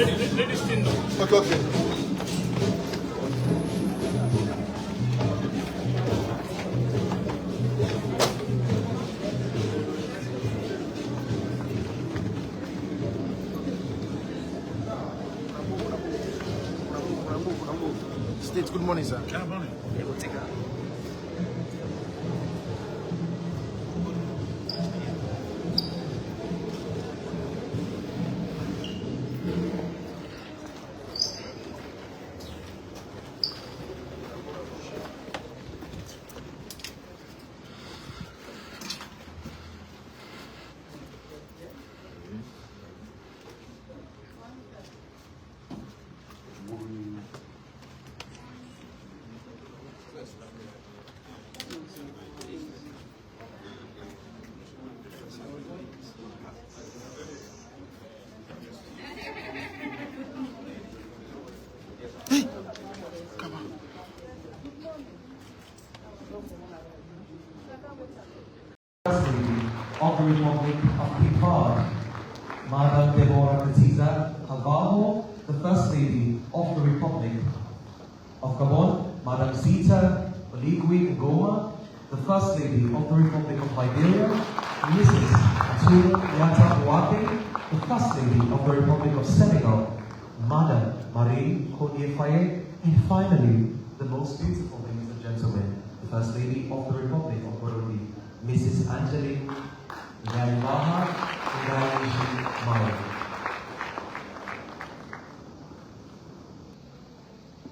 Ladies still no. Okay. States, good morning, sir. Good morning. Of the Republic of Nepal, Madam Deborah Katiza Havaho, the First Lady of the Republic of Gabon, Madam Zita Oligui Ngoma, the First Lady of the Republic of Liberia, Mrs. Atul Yata Ouaké, the First Lady of the Republic of Senegal, Madam Marie Koné Faye, and finally, the most beautiful, ladies and gentlemen, the First Lady of the Republic of Burundi, Mrs. Angelique Nyaimaha Maya.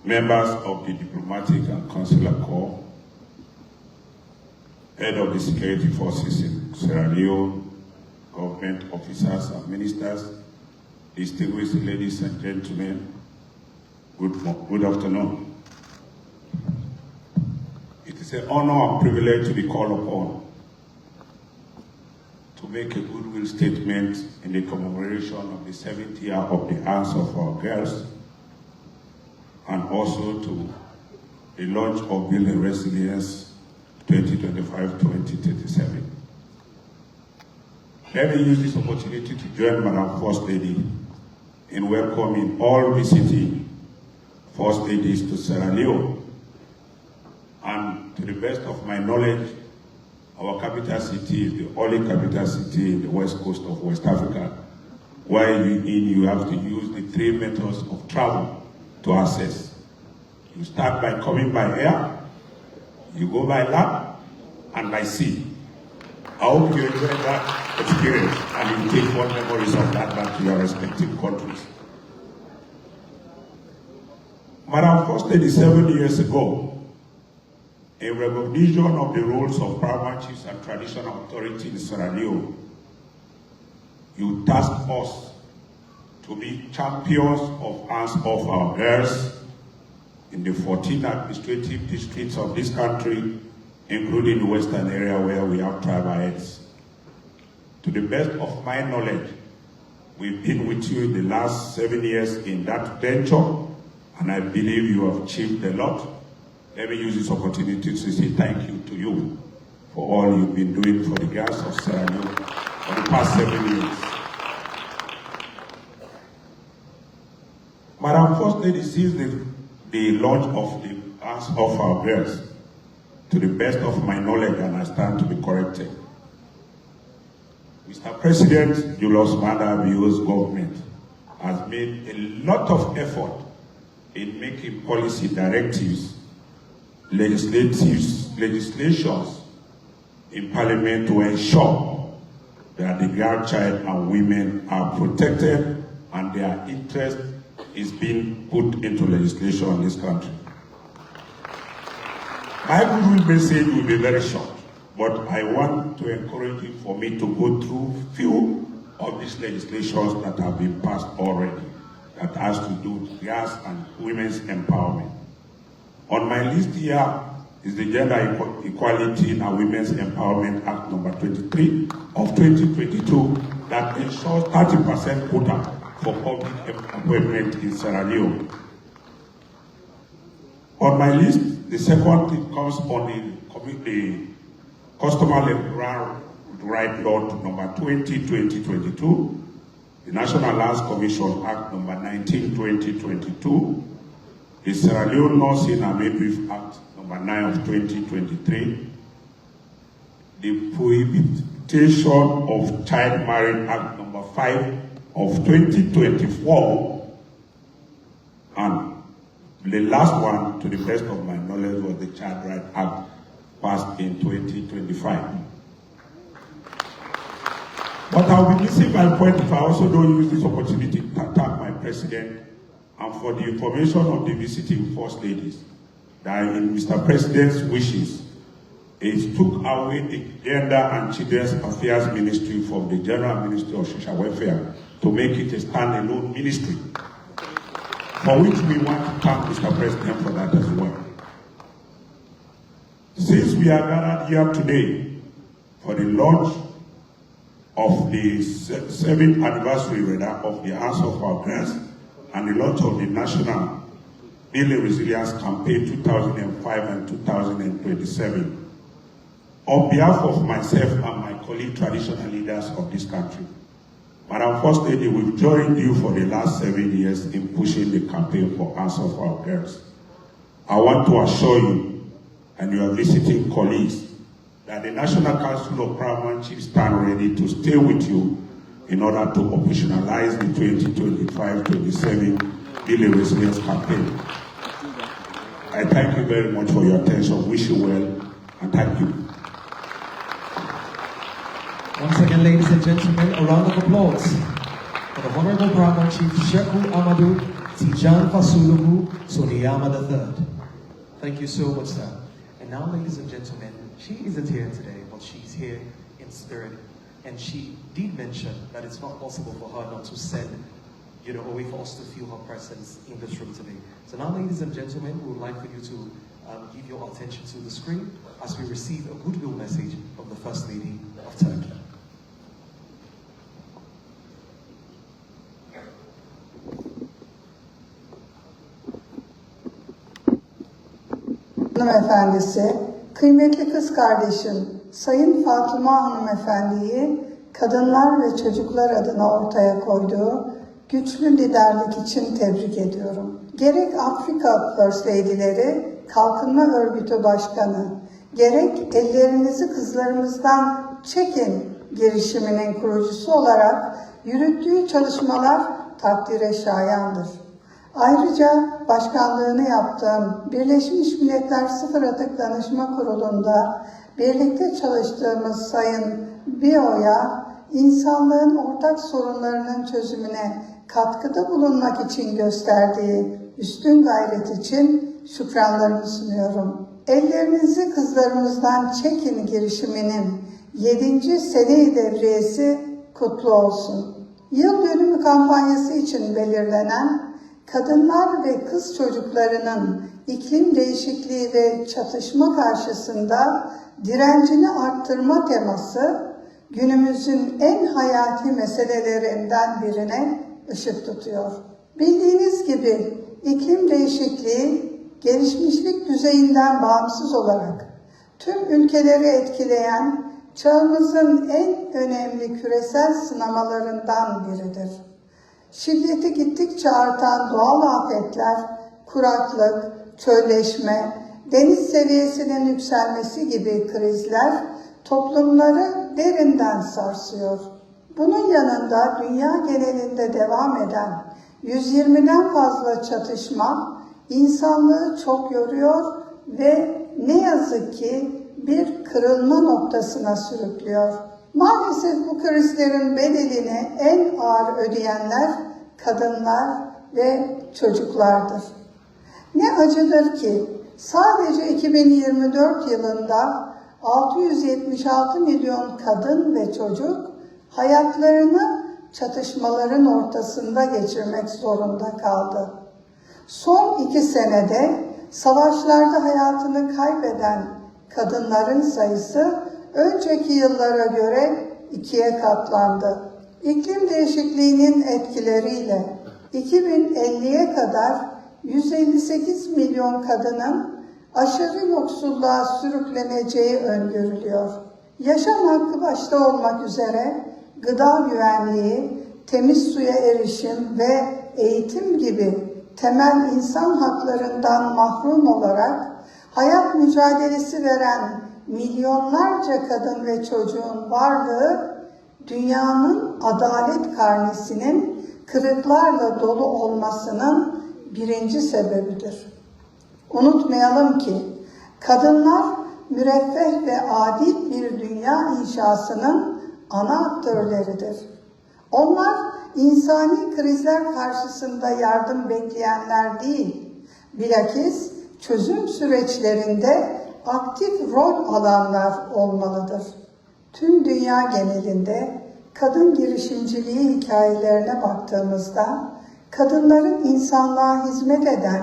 Members of the Diplomatic and Consular Corps, Head of the Security Forces in Sierra Leone, government officers and ministers, distinguished ladies and gentlemen, good afternoon. It is an honor and privilege to be called upon to make a goodwill statement in the commemoration of the 7th year of the Arms of Our Girls, and also to the launch of Building Resilience 2025-2037. Let me use this opportunity to join Madam First Lady in welcoming all visiting First Ladies to Sierra Leone. And to the best of my knowledge, our capital city is the only capital city in the west coast of West Africa, where you have to use the 3 methods of travel to access. You start by coming by air, you go by land, and by sea. I hope you enjoy that experience and you take fond memories of that back to your respective countries. Madam First Lady, 7 years ago, in recognition of the roles of paramount chiefs and traditional authority in Sierra Leone, you tasked us to be champions of Arms of Our Girls in the 14 administrative districts of this country, including the western area where we have tribal heads. To the best of my knowledge, we've been with you in the last 7 years in that venture, and I believe you have achieved a lot. Let me use this opportunity to say thank you to you for all you've been doing for the girls of Sierra Leone for the past 7 years. Madam First Lady sees the launch of the Arms of Our Girls, to the best of my knowledge, and I stand to be corrected. Mr. President Julius Maada Bio's government has made a lot of effort in making policy directives, legislations in Parliament to ensure that the girl child and women are protected and their interest is being put into legislation in this country. My goodwill message will be very short, but I want to encourage you for me to go through few of these legislations that have been passed already that has to do with girls and women's empowerment. On my list here is the Gender Equality and Women's Empowerment Act number 23 of 2022 that ensures 30% quota for public employment in Sierra Leone. On my list, the second thing comes on the Customer Labor Right Law number 20/2022. the National Lands Commission Act number 19/2022, the Sierra Leone Nursing and Midwife Act number 9 of 2023, the Prohibition of Child Marriage Act number 5 of 2024, and the last one, to the best of my knowledge, was the Child Rights Act passed in 2025. But I'll be missing my point if I also don't use this opportunity to thank my president and for the information of the visiting First Ladies that in Mr. President's wishes, it took away the Gender and Children's Affairs Ministry from the General Ministry of Social Welfare to make it a standalone ministry, for which we want to thank Mr. President for that as well. Since we are gathered here today for the launch of the 7th anniversary of the Answer of Our Prayers and the launch of the National Building Resilience Campaign 2005 and 2027, on behalf of myself and my colleague traditional leaders of this country, Madam First Lady, we've joined you for the last 7 years in pushing the campaign for Answer for Our Prayers. I want to assure you and your visiting colleagues that the National Council of Paramount Chiefs stand ready to stay with you in order to operationalize the 2025-27 Building Resilience Campaign. I thank you very much for your attention. Wish you well, and thank you. Once again, ladies and gentlemen, a round of applause for the Honorable Paramount Chief Sheku Amadou Tijan Fasulubu Soniyama III. Thank you so much, sir. And now, ladies and gentlemen, she isn't here today, but she's here in spirit. And she did mention that it's not possible for her not to send, a way for us to feel her presence in this room today. So now, ladies and gentlemen, we would like for you to give your attention to the screen as we receive a goodwill message from the First Lady of Turkey. Hanımefendisi, kıymetli kız kardeşim Sayın Fatima Hanımefendi'yi kadınlar ve çocuklar adına ortaya koyduğu güçlü liderlik için tebrik ediyorum. Gerek Afrika First Lady'leri, Kalkınma Örgütü Başkanı, gerek ellerinizi kızlarımızdan çekin girişiminin kurucusu olarak yürüttüğü çalışmalar takdire şayandır. Ayrıca başkanlığını yaptığım Birleşmiş Milletler Sıfır Atık Danışma Kurulu'nda birlikte çalıştığımız Sayın Bio'ya insanlığın ortak sorunlarının çözümüne katkıda bulunmak için gösterdiği üstün gayret için şükranlarımı sunuyorum. Ellerinizi kızlarımızdan çekin girişiminin 7. sene devriyesi kutlu olsun. Yıl dönümü kampanyası için belirlenen kadınlar ve kız çocuklarının iklim değişikliği ve çatışma karşısında direncini arttırma teması günümüzün en hayati meselelerinden birine ışık tutuyor. Bildiğiniz gibi iklim değişikliği gelişmişlik düzeyinden bağımsız olarak tüm ülkeleri etkileyen çağımızın en önemli küresel sınamalarından biridir. Şiddeti gittikçe artan doğal afetler, kuraklık, çölleşme, deniz seviyesinin yükselmesi gibi krizler toplumları derinden sarsıyor. Bunun yanında dünya genelinde devam eden 120'den fazla çatışma insanlığı çok yoruyor ve ne yazık ki bir kırılma noktasına sürüklüyor. Maalesef bu krizlerin bedelini en ağır ödeyenler kadınlar ve çocuklardır. Ne acıdır ki sadece 2024 yılında 676 milyon kadın ve çocuk hayatlarını çatışmaların ortasında geçirmek zorunda kaldı. Son 2 senede savaşlarda hayatını kaybeden kadınların sayısı önceki yıllara göre 2'ye katlandı. İklim değişikliğinin etkileriyle 2050'ye kadar 158 milyon kadının aşırı yoksulluğa sürükleneceği öngörülüyor. Yaşam hakkı başta olmak üzere gıda güvenliği, temiz suya erişim ve eğitim gibi temel insan haklarından mahrum olarak hayat mücadelesi veren milyonlarca kadın ve çocuğun varlığı, dünyanın adalet karnesinin kırıklarla dolu olmasının birinci sebebidir. Unutmayalım ki, kadınlar müreffeh ve adil bir dünya inşasının ana aktörleridir. Onlar, insani krizler karşısında yardım bekleyenler değil, bilakis çözüm süreçlerinde aktif rol alanlar olmalıdır. Tüm dünya genelinde kadın girişimciliği hikayelerine baktığımızda, kadınların insanlığa hizmet eden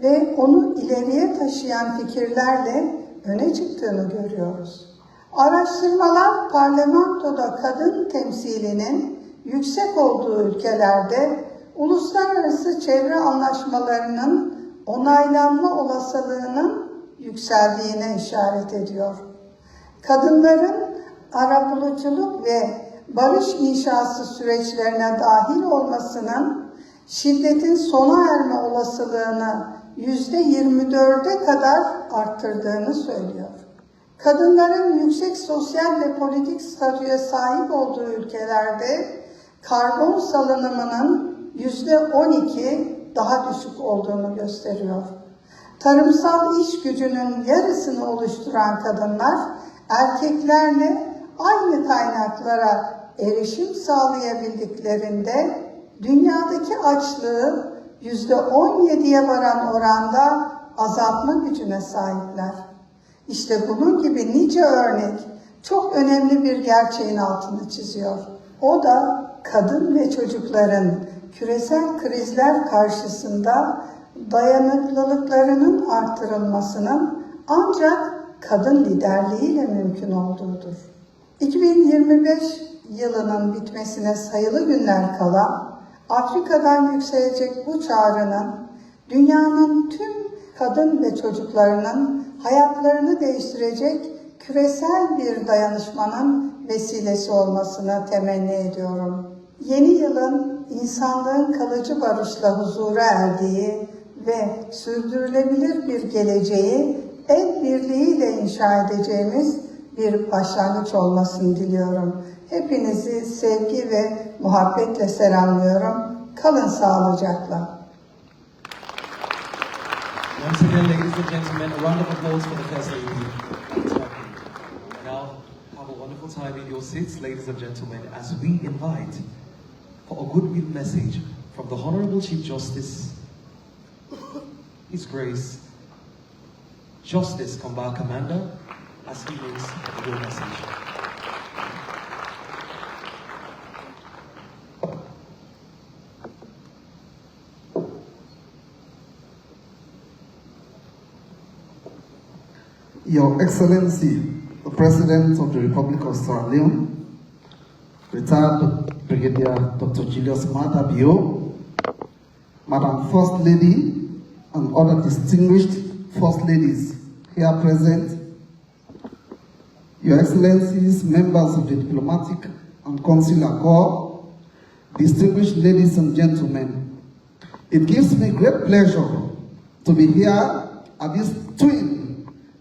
ve onu ileriye taşıyan fikirlerle öne çıktığını görüyoruz. Araştırmalar, parlamentoda kadın temsilinin yüksek olduğu ülkelerde uluslararası çevre anlaşmalarının onaylanma olasılığının yükseldiğine işaret ediyor. Kadınların arabuluculuk ve barış inşası süreçlerine dahil olmasının şiddetin sona erme olasılığını %24'e kadar arttırdığını söylüyor. Kadınların yüksek sosyal ve politik statüye sahip olduğu ülkelerde karbon salınımının %12 daha düşük olduğunu gösteriyor. Tarımsal iş gücünün yarısını oluşturan kadınlar, erkeklerle aynı kaynaklara erişim sağlayabildiklerinde dünyadaki açlığı %17'ye varan oranda azaltma gücüne sahipler. İşte bunun gibi nice örnek çok önemli bir gerçeğin altını çiziyor. O da kadın ve çocukların küresel krizler karşısında dayanıklılıklarının artırılmasının ancak kadın liderliğiyle mümkün olduğudur. 2025 yılının bitmesine sayılı günler kala Afrika'dan yükselecek bu çağrının dünyanın tüm kadın ve çocuklarının hayatlarını değiştirecek küresel bir dayanışmanın vesilesi olmasını temenni ediyorum. Yeni yılın insanlığın kalıcı barışla huzura erdiği ve sürdürülebilir bir geleceği el birliğiyle inşa edeceğimiz bir başlangıç olmasını diliyorum. Hepinizi sevgi ve muhabbetle selamlıyorum. Kalın sağlıcakla. Once again, ladies and gentlemen, a round of applause for the First Lady. Now, have a wonderful time in your seats, ladies and gentlemen, as we invite for a goodwill message from the Honorable Chief Justice, His Grace, Justice Kamba Commander, as he makes a good message. Your Excellency, the President of the Republic of Sierra Leone, retired Brigadier Dr. Julius Maada Bio, Madam First Lady, and other distinguished First Ladies here present, Your Excellencies, members of the Diplomatic and Consular Corps, distinguished ladies and gentlemen, it gives me great pleasure to be here at this twin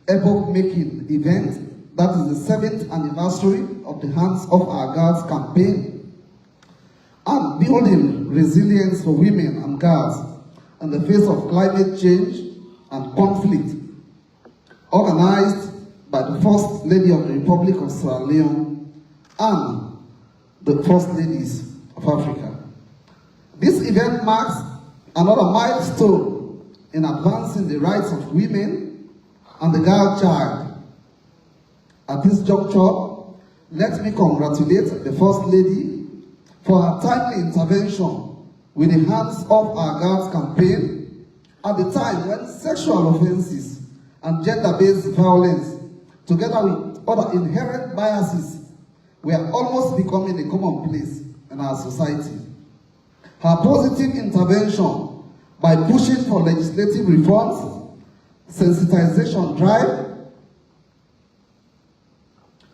epoch-making event that is the 7th anniversary of the Hands Off Our Girls campaign and building resilience for women and girls in the face of climate change and conflict, organized by the First Lady of the Republic of Sierra Leone and the First Ladies of Africa. This event marks another milestone in advancing the rights of women and the girl child. At this juncture, let me congratulate the First Lady for her timely intervention with the Hands Off Our Girls campaign at the time when sexual offenses and gender-based violence, together with other inherent biases, were almost becoming a commonplace in our society. Her positive intervention by pushing for legislative reforms, sensitization drive,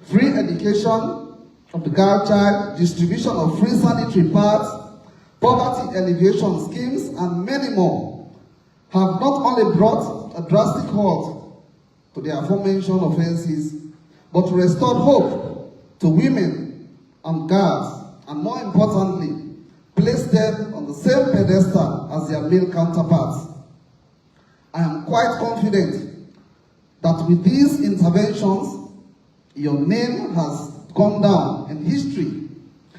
free education, of the girl child, distribution of free sanitary pads, poverty alleviation schemes, and many more have not only brought a drastic halt to the aforementioned offenses, but restored hope to women and girls, and more importantly, placed them on the same pedestal as their male counterparts. I am quite confident that with these interventions, your name has gone down in history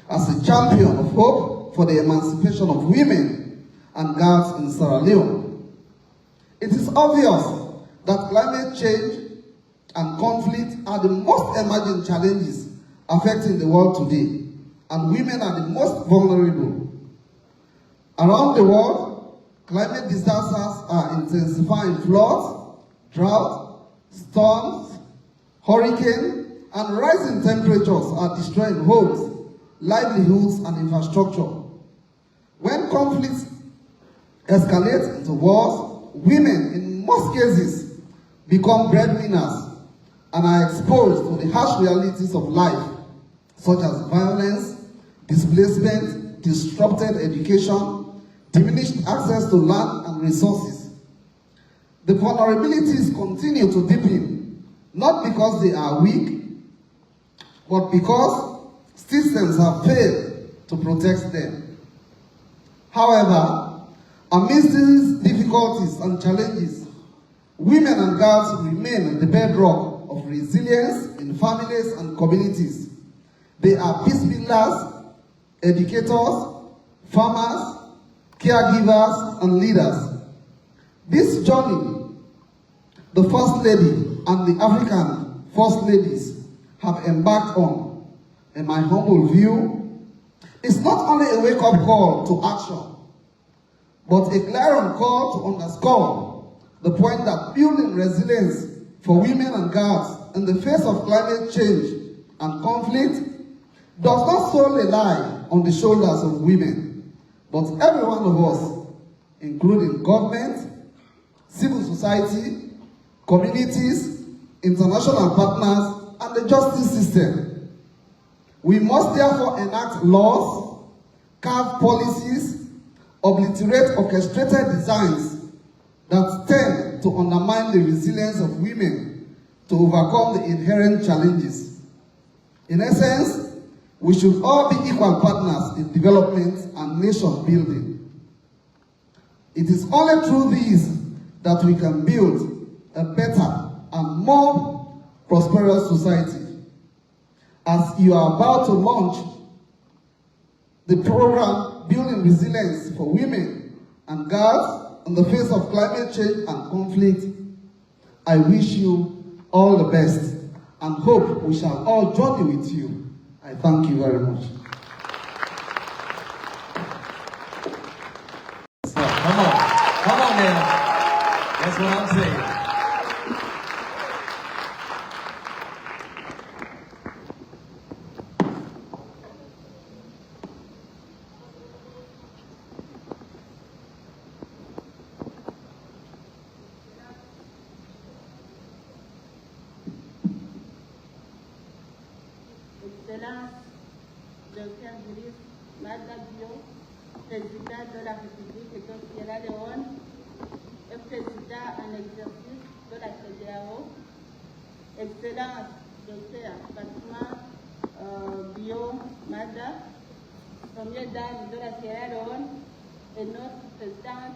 as a champion of hope for the emancipation of women and girls in Sierra Leone. It is obvious that climate change and conflict are the most emerging challenges affecting the world today, and women are the most vulnerable. Around the world, climate disasters are intensifying. Floods, drought, storms, hurricanes, and rising temperatures are destroying homes, livelihoods, and infrastructure. When conflicts escalate into wars, women in most cases become breadwinners and are exposed to the harsh realities of life, such as violence, displacement, disrupted education, diminished access to land and resources. The vulnerabilities continue to deepen, not because they are weak, but because systems have failed to protect them. However, amidst these difficulties and challenges, women and girls remain the bedrock of resilience in families and communities. They are peace builders, educators, farmers, caregivers, and leaders. This journey, the First Lady and the African First Ladies have embarked on, in my humble view, is not only a wake-up call to action, but a glaring call to underscore the point that building resilience for women and girls in the face of climate change and conflict does not solely lie on the shoulders of women, but every one of us, including government, civil society, communities, international partners, and the justice system. We must therefore enact laws, carve policies, obliterate orchestrated designs that tend to undermine the resilience of women to overcome the inherent challenges. In essence, we should all be equal partners in development and nation building. It is only through these that we can build a better and more prosperous society. As you are about to launch the program Building Resilience for Women and Girls in the face of climate change and conflict, I wish you all the best and hope we shall all journey with you. I thank you very much. Come on now. That's what I'm saying. Excellence, Dr. Brice Madabio, président de la République de Sierra Leone et président en exercice de la CEDEAO. Excellence, Dr. Fatima Bio Mada, première dame de la Sierra Leone et notre présidente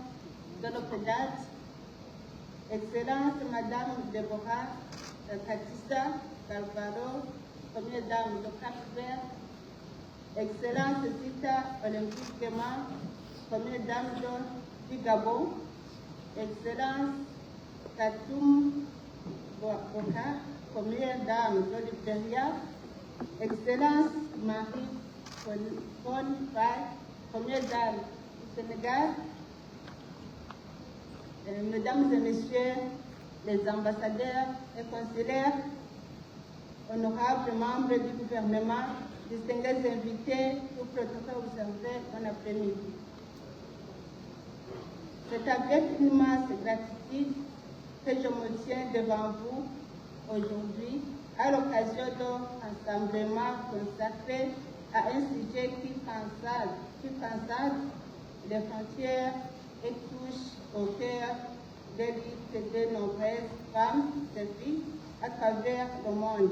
de l'OPEDAT. Excellence, Madame Deborah Katissa Calvaro, première dame de Cap-Vert. Excellence Zita Olympique Gema, première dame du Gabon. Excellence Katoum Boka, première dame de Libéria. Excellence Marie Paul Faye, première dame du Sénégal. Mesdames et messieurs les ambassadeurs et consulaires, honorables membres du gouvernement, distingués invités ou protocoles observés en après-midi. C'est avec immense gratitude que je me tiens devant vous aujourd'hui à l'occasion d'un rassemblement consacré à un sujet qui transcende les frontières et touche au cœur des luttes de nombreuses femmes et filles à travers le monde,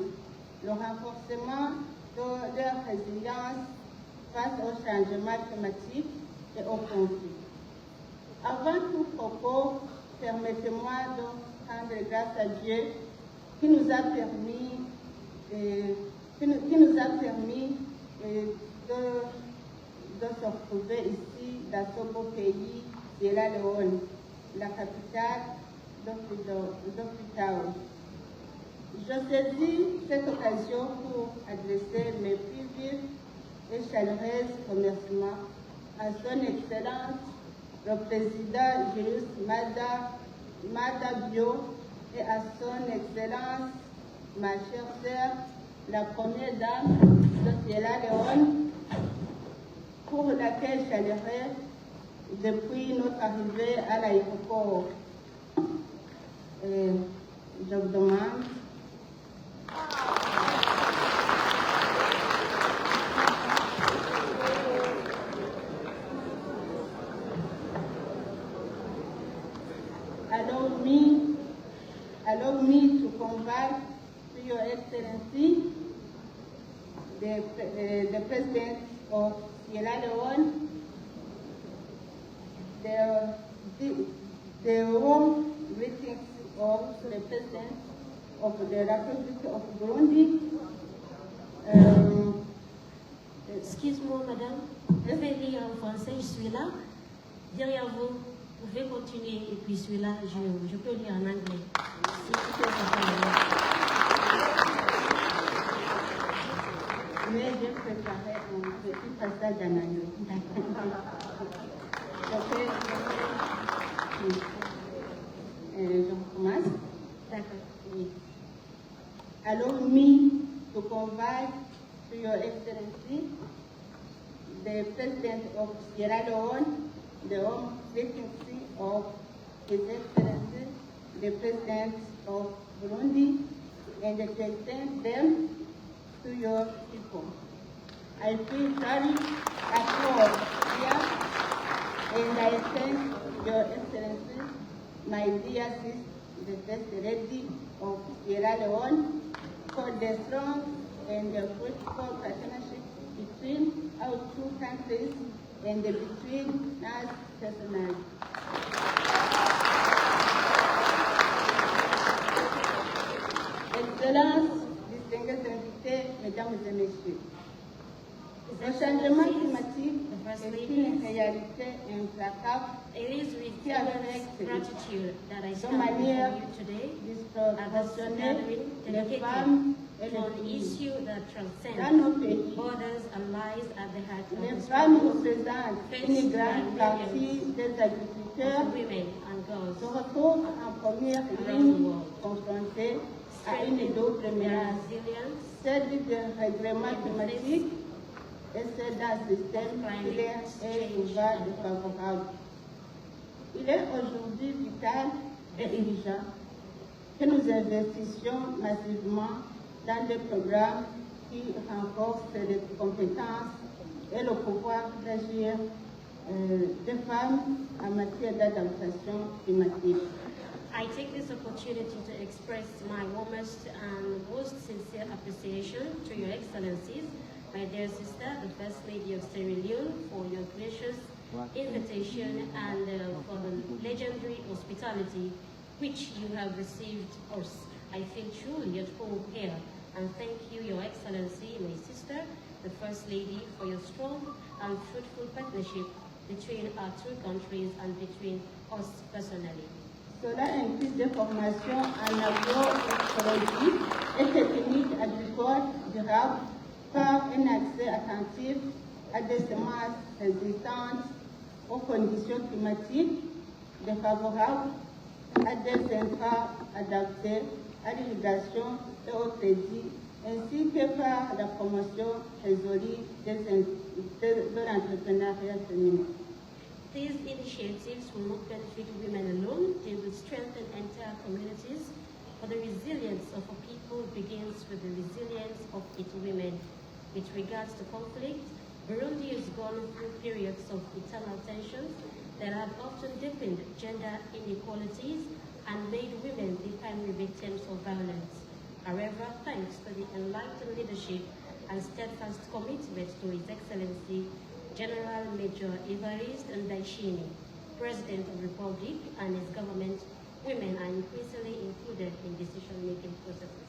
le renforcement de leur résilience face au changement climatique et au conflit. Avant tout propos, permettez-moi de rendre grâce à Dieu qui nous a permis de se retrouver ici, dans ce beau pays, de la Leone, la capitale de Freetown. Je saisis cette occasion pour adresser mes plus vifs et chaleureux remerciements à son Excellence, le Président Julius Maada Bio, et à son Excellence, ma chère sœur, la Première Dame de Sierra Leone, pour l'accueil chaleureux depuis notre arrivée à l'aéroport. Je vous demande allow me to convey to Your Excellency, the President of Sierra Leone, the warm greetings of the President of the Republic of Burundi. Excuse-moi, madame. Je vais lire en français, je suis là. Derrière vous, vous pouvez continuer. Et puis celui-là, je peux lire en anglais. Si tout est Mais j'ai préparé un petit passage en anglais. Je recommence. D'accord. Oui. Allow me to convey to Your Excellency, the President of Sierra Leone, the Home Vacancy of His Excellency, the President of Burundi, and to extend them to your people. I feel very assured here, and I thank Your Excellency, my dear sister, the First Lady of Sierra Leone, for the strong and the fruitful partnership between our two countries and between us personally. Excellences, distinguished invités, mesdames et messieurs, le changement climatique est une réalité implacable It is with qui affecte gratitude that I de stand manière before you today disproportionnée les dedicated femmes et to les an filles. issue that Dans transcends nos pays, borders and lies at the heart of les the femmes struggle représentent une grande partie des agriculteurs of women and girls se retrouvent en première ligne confrontés à une double their menace, resilience, celle du dérèglement climatique et celle d'un système qui leur est souvent défavorable. Il est aujourd'hui vital et urgent que nous investissions massivement dans des programmes qui renforcent les compétences et le pouvoir d'agir des femmes en matière d'adaptation climatique. I take this opportunity to express my warmest and most sincere appreciation to Your Excellencies, my dear sister, the First Lady of Sierra Leone, for your gracious invitation and for the legendary hospitality which you have received us. I feel truly at home here, and thank you, Your Excellency, my sister, the First Lady, for your strong and fruitful partnership between our two countries and between us personally. Cela implique des formations en agroécologie et techniques agricoles durables par un accès attentif à des semences résistantes aux conditions climatiques défavorables, à des intrants adaptés à l'irrigation et au crédit, ainsi que par la promotion résolue de l'entrepreneuriat féminin. These initiatives will not benefit women alone, they will strengthen entire communities For the resilience of a people begins with the resilience of its women. With regards to conflict, Burundi has gone through periods of internal tensions that have often deepened gender inequalities and made women the primary victims of violence. However, thanks to the enlightened leadership and steadfast commitment to His Excellency, General Major Evariste Ndayishimiye, President of the Republic, and his government, women are increasingly included in decision-making processes.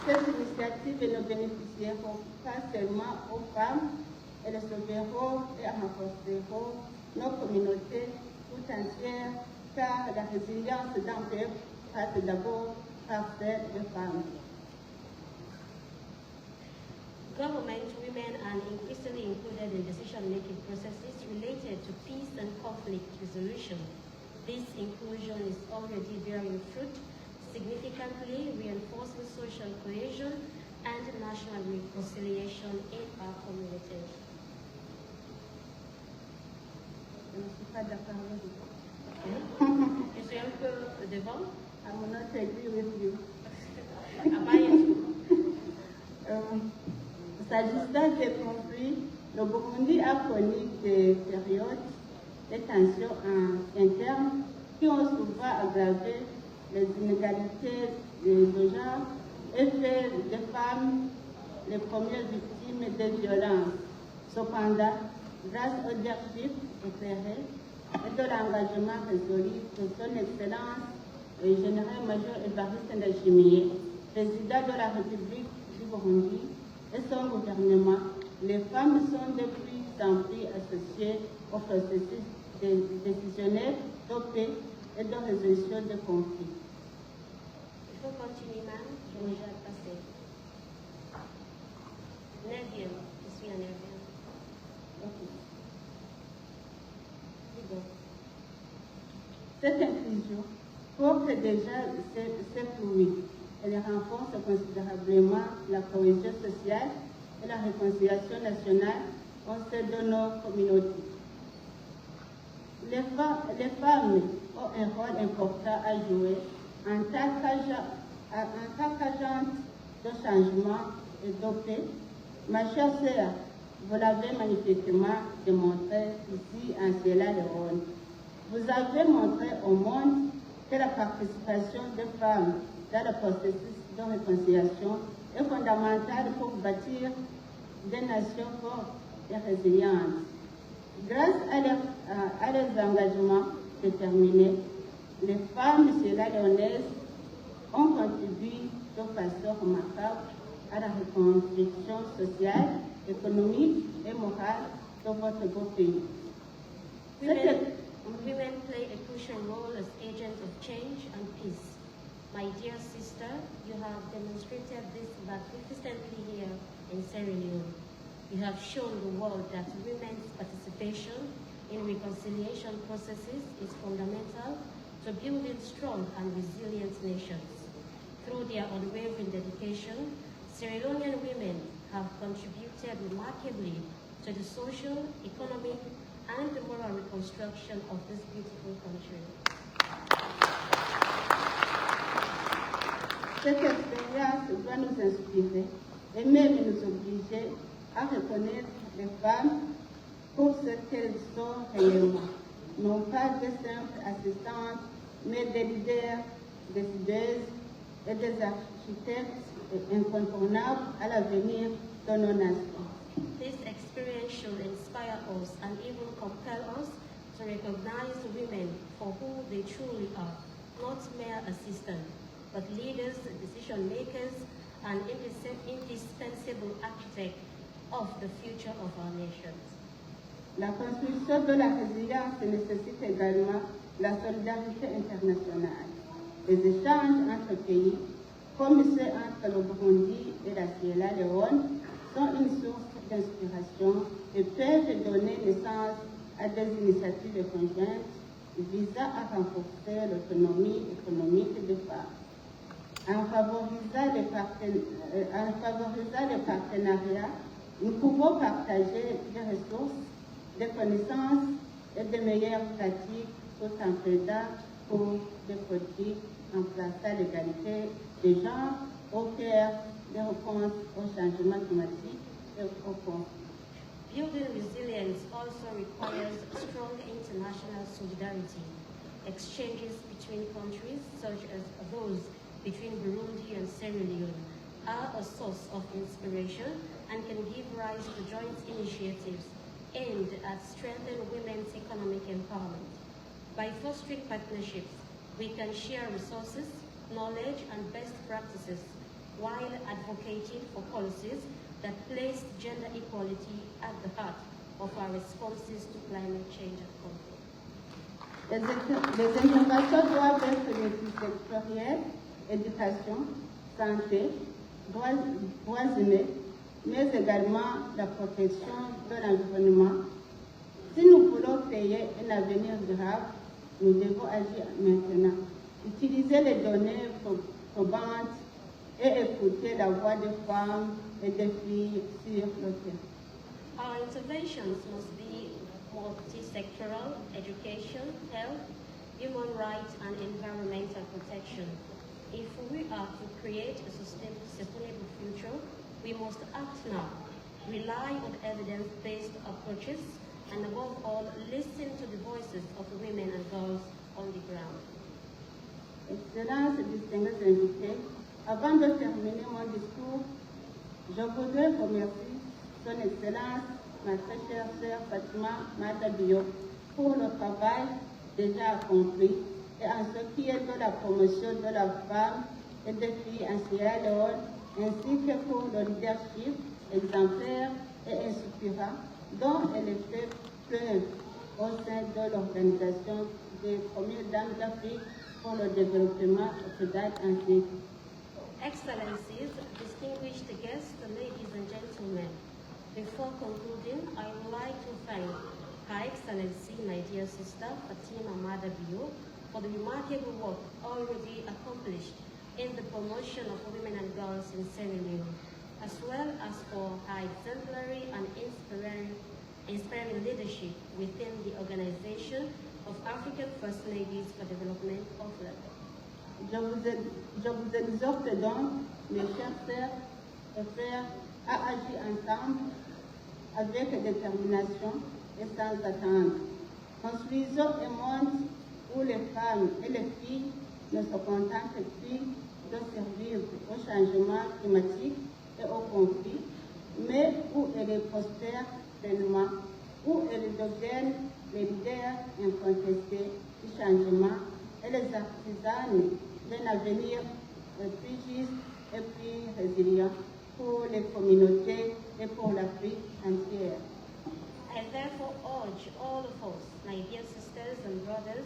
Cette initiative ne bénéficieront pas seulement aux femmes, elles sauveront et renforceront nos communautés tout entières, car la résilience d'un peuple passe d'abord par celle des femmes. Government, women are increasingly included in decision-making processes related to peace and conflict resolution. This inclusion is already bearing fruit, significantly reinforcing social cohesion and national reconciliation in our communities. Je ne suis pas d'accord avec vous. Je suis un peu devant. I will not agree with you. S'agissant des conflits, le Burundi a connu des périodes de tensions internes qui ont souvent aggravé les inégalités de genre et fait des femmes les premières victimes des violences. Cependant, grâce au leadership éclairé et de l'engagement résolu de son Excellence le général-major Evariste Ndayishimiye, président de la République du Burundi, et son gouvernement, les femmes sont de plus en plus associées au processus décisionnel de paix et de résolution des conflits. Il faut continuer, madame. Je vais déjà passer. Neuvième. Je suis à neuvième. Okay. Libre. Cette inclusion porte déjà ses fruits. Elle renforce considérablement la cohésion sociale et la réconciliation nationale au sein de nos communautés. Les femmes ont un rôle important à jouer en tant qu'agentes de changement et de paix. Ma chère sœur, vous l'avez manifestement démontré ici en Sierra Leone. Vous avez montré au monde que la participation des femmes dans le processus de réconciliation est fondamentale pour bâtir des nations fortes et résilientes. Grâce à leurs engagements déterminés, les femmes sierra-léonaises ont contribué de façon remarquable à la reconstruction sociale, économique et morale de votre beau pays. Women play a crucial role as agents of change and peace. My dear sister, you have demonstrated this magnificently here in Sierra Leone. You have shown the world that women's participation in reconciliation processes is fundamental to building strong and resilient nations. Through their unwavering dedication, Sierra Leonean women have contributed remarkably to the social, economic, and the moral reconstruction of this beautiful country. Cette expérience doit nous inspirer et même nous obliger à reconnaître les femmes pour ce qu'elles sont réellement, non pas des simples assistantes, mais des leaders, décideuses et des architectes incontournables à l'avenir de nos nations. This experience should inspire us and even compel us to recognize women for who they truly are, not mere assistants, but leaders, decision makers, and indispensable architects of the future of our nations. La construction de la résilience nécessite également la solidarité internationale. Les échanges entre pays, comme ceux entre le Burundi et la Sierra Leone, sont une source d'inspiration et peuvent donner naissance à des initiatives conjointes visant à renforcer l'autonomie économique des femmes. En favorisant les partenariats, nous pouvons partager des ressources, des connaissances et des meilleures pratiques tout en plaidant pour des politiques en plaçant l'égalité des genres au cœur des réponses au changement climatique et au conflit. Building resilience also requires strong international solidarity. Exchanges between countries, such as those between Burundi and Sierra Leone, are a source of inspiration and can give rise to joint initiatives aimed at strengthening women's economic empowerment. By fostering partnerships, we can share resources, knowledge, and best practices while advocating for policies that place gender equality at the heart of our responses to climate change and conflict. Les interventions doivent être multisectorielles, éducation, santé, droits humains, mais également la protection de l'environnement. Si nous voulons créer un avenir durable, nous devons agir maintenant. Utiliser les données probantes et écouter la voix des femmes et des filles sur le terrain. Our interventions must be multi-sectoral: education, health, human rights, and environmental protection. If we are to create a sustainable future, we must act now, rely on evidence-based approaches, and above all, listen to the voices of women and girls on the ground. Excellences, distingués invités, avant de terminer mon discours, je voudrais remercier Son Excellence, ma très chère sœur Fatima pour le travail déjà accompli et en ce qui est de la promotion de la femme et des filles en Sierra Leone, ainsi que pour le leadership exemplaire et inspirant dont elle a fait preuve au sein de l'organisation des premières dames d'Afrique pour le développement social ainsi. Excellencies, distinguished guests, ladies and gentlemen, before concluding, I would like to thank Her Excellency, my dear sister, Fatima Madabiyo, for the remarkable work already accomplished in the promotion of women and girls in Sierra Leone, as well as for her exemplary and inspiring leadership within the Organization of African First Ladies for Development of Lebanon. Je vous exhorte donc, mes chers sœurs et frères, à agir ensemble avec détermination et sans attendre. Construisons un monde où les femmes et les filles ne se contentent plus de survivre au changement climatique et au conflit, mais où elles prospèrent pleinement, où elles deviennent les leaders incontestés du changement et les artisans d'un avenir plus juste et plus résilient pour les communautés et pour l'Afrique entière. I therefore urge all of us, my dear sisters and brothers,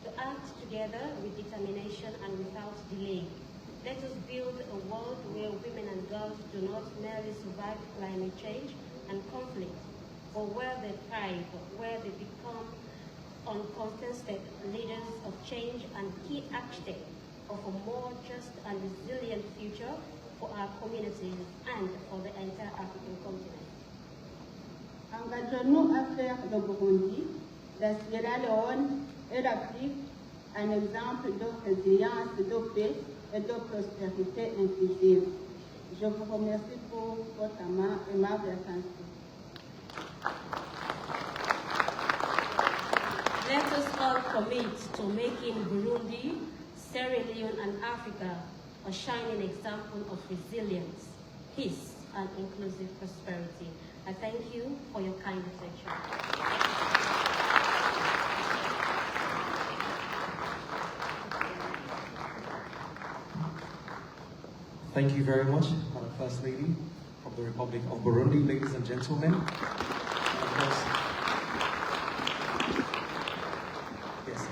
to act together with determination and without delay. Let us build a world where women and girls do not merely survive climate change and conflict, but where they thrive, where they become uncontested leaders of change and key architects of a more just and resilient future for our communities and for the entire African continent. Engageons-nous à faire de Burundi, la Sierra Leone et l'Afrique un exemple de résilience, de paix et de prospérité inclusive. Je vous remercie pour votre aimable attention. Let us all commit to making Burundi, Sierra Leone, and Africa a shining example of resilience, peace, and inclusive prosperity. I thank you for your kind attention. Thank you very much, Madam First Lady of the Republic of Burundi, ladies and gentlemen.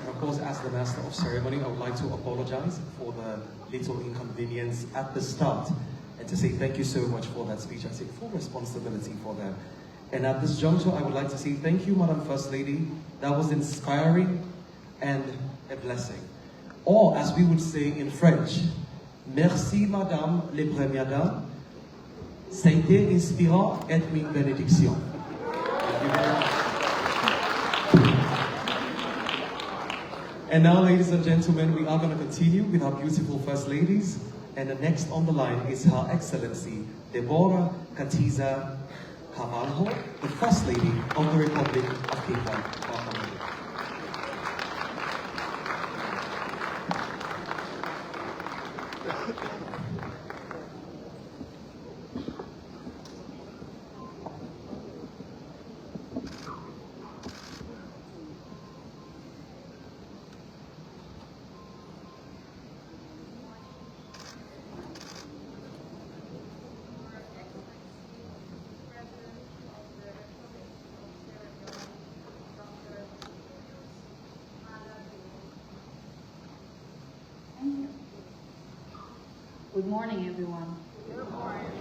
Of course, as the Master of Ceremony, I would like to apologize for the little inconvenience at the start and to say thank you so much for that speech. I take full responsibility for that. And at this juncture, I would like to say thank you, Madam First Lady. That was inspiring and a blessing. Or, as we would say in French, merci, Madame les Premières Dames. Ça a été inspirant et une bénédiction. And now, ladies and gentlemen, we are going to continue with our beautiful First Ladies. And the next on the line is Her Excellency Deborah Katiza Carvalho, the First Lady of the Republic of Cape Verde. Welcome. Good morning, everyone. Good morning.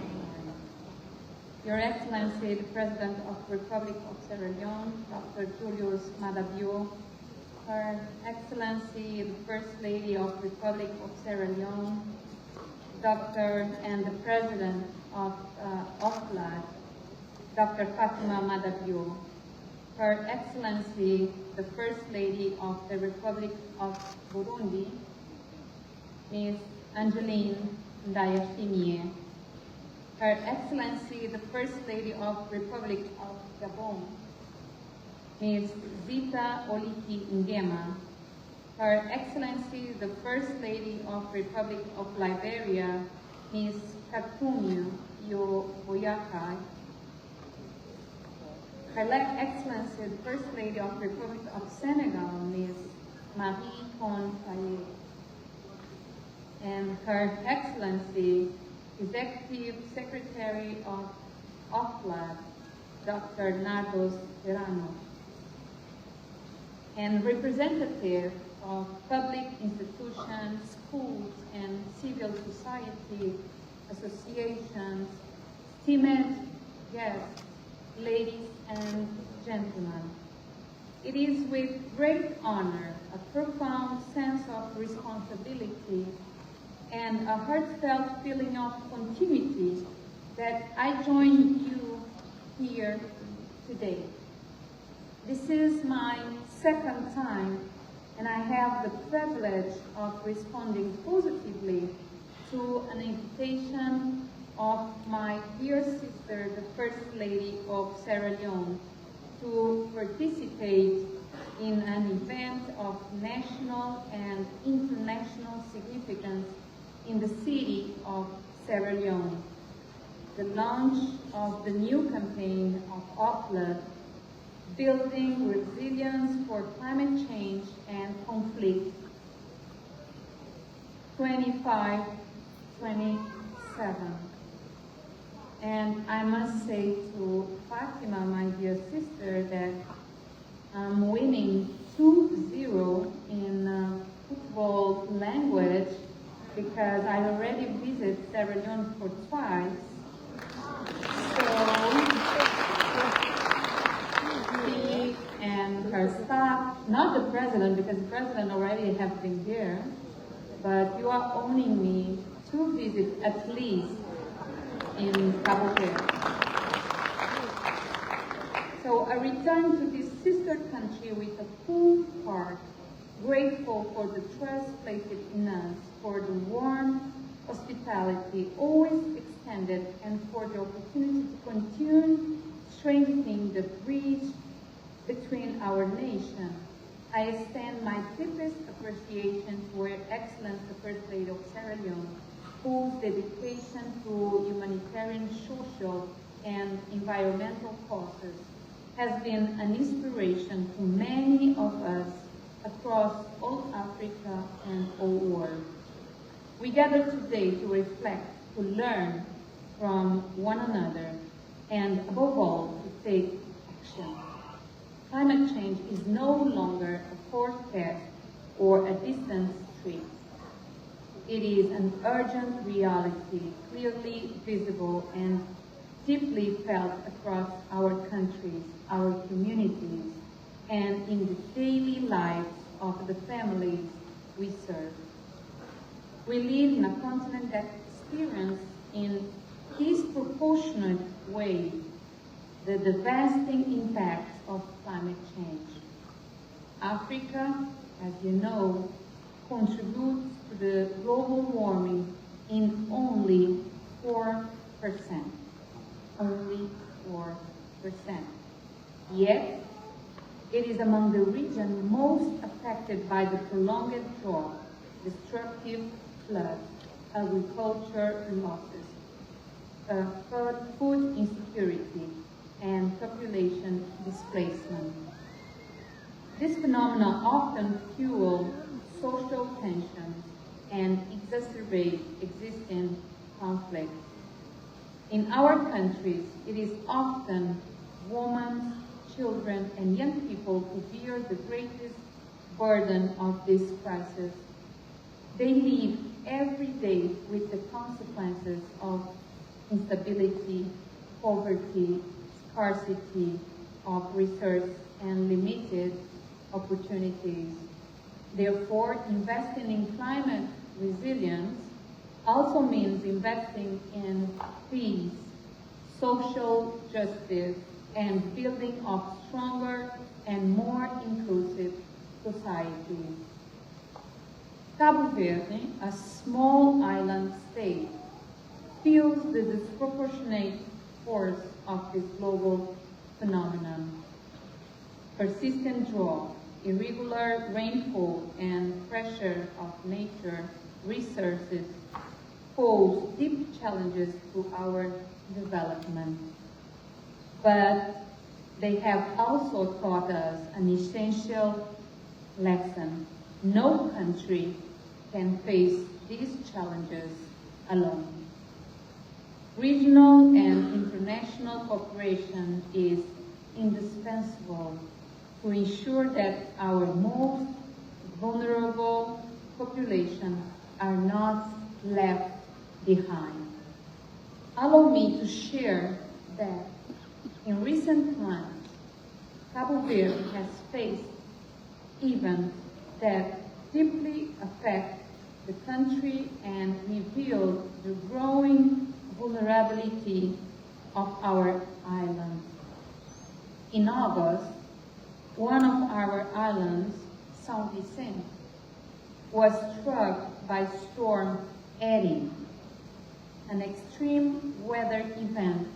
Your Excellency, the President of the Republic of Sierra Leone, Dr. Julius Madabio, Her Excellency, the First Lady of the Republic of Sierra Leone, Dr. and the President of OFLAD, Dr. Fatima Madabio, Her Excellency, the First Lady of the Republic of Burundi, Ms. Angeline Ndayishimiye, Her Excellency, the First Lady of Republic of Gabon, Ms. Zita Oliki Ngema, Her Excellency, the First Lady of Republic of Liberia, Ms. Katumio Yoboyaka, Her Excellency, the First Lady of Republic of Senegal, Ms. Marie Kon Faye, and Her Excellency, Executive Secretary of OFLAD, Dr. Nardos Serrano, and representative of public institutions, schools, and civil society associations, esteemed guests, ladies and gentlemen. It is with great honor, a profound sense of responsibility, and a heartfelt feeling of continuity that I join you here today. This is my second time, and I have the privilege of responding positively to an invitation of my dear sister, the First Lady of Sierra Leone, to participate in an event of national and international significance in the city of Sierra Leone, the launch of the new campaign of OFLAD, Building Resilience for Climate Change and Conflict 25-27. And I must say to Fatima, my dear sister, that I'm winning 2-0 in football language, because I already visited Sierra Leone for twice. So she and her staff, not the president, because the president already has been there, but you are owning me 2 visits at least in Cabo Verde. So I return to this sister country with a full heart, grateful for the trust placed in us, for the warm hospitality always extended, and for the opportunity to continue strengthening the bridge between our nations. I extend my deepest appreciation to Her Excellency the First Lady of Sierra Leone, whose dedication to humanitarian, social, and environmental causes has been an inspiration to many of us across all Africa and all world. We gather today to reflect, to learn from one another, and above all, to take action. Climate change is no longer a forecast or a distant threat. It is an urgent reality, clearly visible and deeply felt across our countries, our communities, and in the daily lives of the families we serve. We live in a continent that experiences in disproportionate way the devastating impacts of climate change. Africa as you know, contributes to the global warming in only 4%. Only 4%. Yet, it is among the regions most affected by the prolonged drought, destructive floods, agriculture losses, food insecurity, and population displacement. This phenomenon often fuels social tensions and exacerbate existing conflicts. In our countries, it is often women, children, and young people who bear the greatest burden of this crisis. They live every day with the consequences of instability, poverty, scarcity of resources, and limited opportunities. Therefore, investing in climate resilience also means investing in peace, social justice, and building up stronger and more inclusive societies. Cabo Verde, a small island state, feels the disproportionate force of this global phenomenon. Persistent drought, irregular rainfall, and pressure of nature resources pose deep challenges to our development. But they have also taught us an essential lesson. No country can face these challenges alone. Regional and international cooperation is indispensable to ensure that our most vulnerable populations are not left behind. Allow me to share that in recent times, Cabo Verde has faced events that deeply affect the country and reveal the growing vulnerability of our island. In August, one of our islands, São Vicente, was struck by Storm Eddie, an extreme weather event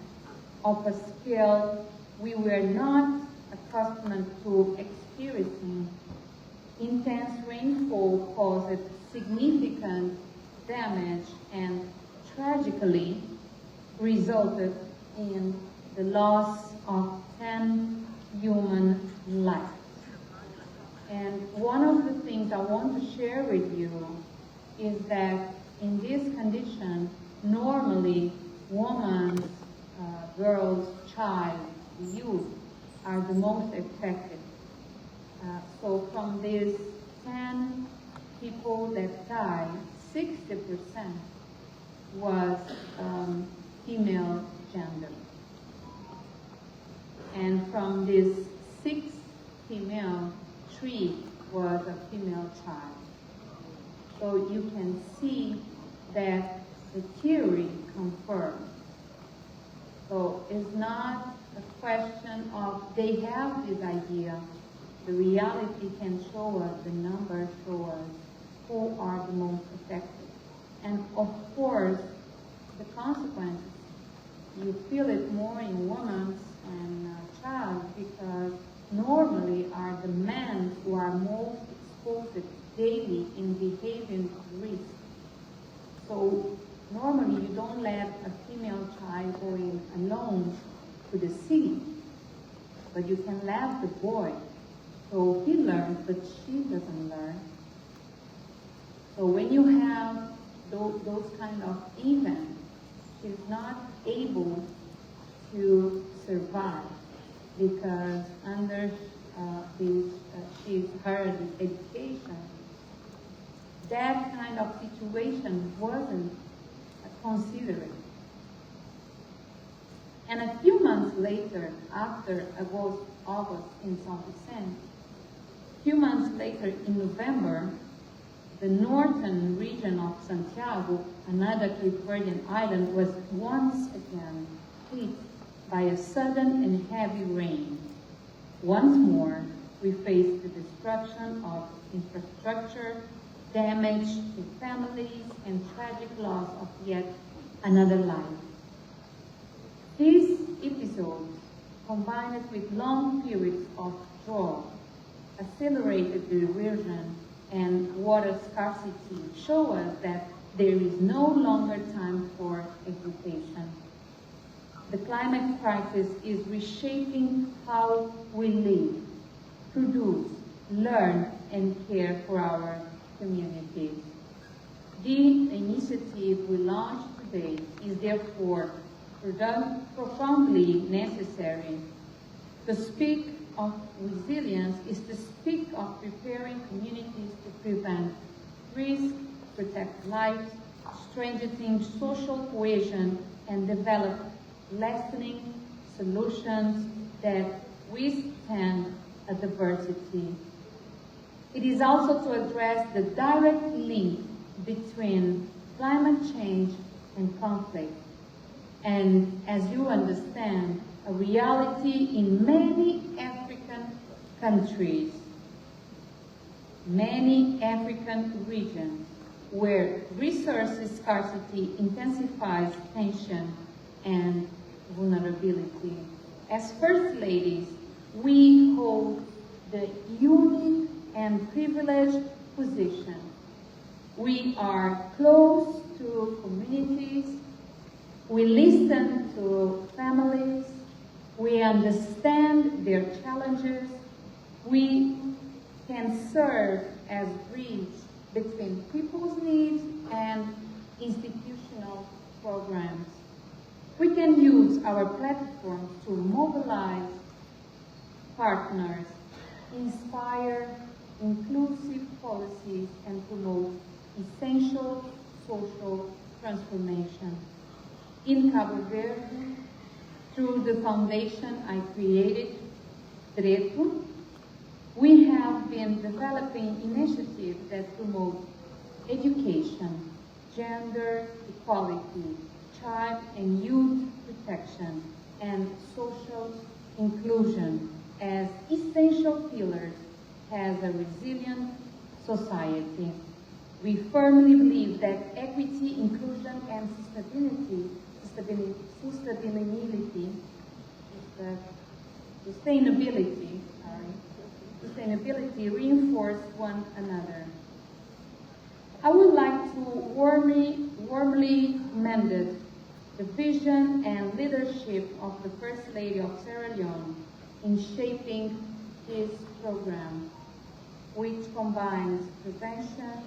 of a scale we were not accustomed to experiencing. Intense rainfall caused significant damage and tragically resulted in the loss of 10 human lives. And one of the things I want to share with you is that in this condition, normally women, girls, child, youth are the most affected. So from these 10 people that died, 60% was female gender. And from these 6 female, 3 was a female child. So you can see that the theory confirms. So it's not a question of they have this idea. The reality can show us, the numbers show us who are the most affected. And of course, the consequences, you feel it more in women and child because normally are the men who are most exposed daily in behaving risk. So normally you don't let a female child go in alone to the sea, but you can let the boy. So he learns, but she doesn't learn. So when you have those kind of events, she's not able to survive because under her education, that kind of situation wasn't considered. And a few months later, after August in São Vicente, a few months later in November, the northern region of Santiago, another Cape Verdean island, was once again hit by a sudden and heavy rain. Once more, we face the destruction of infrastructure, damage to families, and tragic loss of yet another life. These episodes, combined with long periods of drought, accelerated the erosion and water scarcity, show us that there is no longer time for hesitation. The climate crisis is reshaping how we live, produce, learn, and care for our communities. The initiative we launched today is therefore profoundly necessary. To speak of resilience is to speak of preparing communities to prevent risk, protect lives, strengthening social cohesion, and develop lasting solutions that withstand adversity. It is also to address the direct link between climate change and conflict, and as you understand, a reality in many African countries, many African regions, where resources scarcity intensifies tension and vulnerability. As First Ladies, we hold the unique and privileged position. We are close to communities, we listen to families, we understand their challenges, we can serve as bridge between people's needs and institutional programs. We can use our platform to mobilize partners, inspire inclusive policies, and promote essential social transformation. In Cabo Verde, through the foundation I created, Treto, we have been developing initiatives that promote education, gender equality, child and youth protection, and social inclusion as essential pillars as a resilient society. We firmly believe that equity, inclusion, and sustainability reinforce one another. I would like to warmly commend the vision and leadership of the First Lady of Sierra Leone in shaping this program, which combines prevention,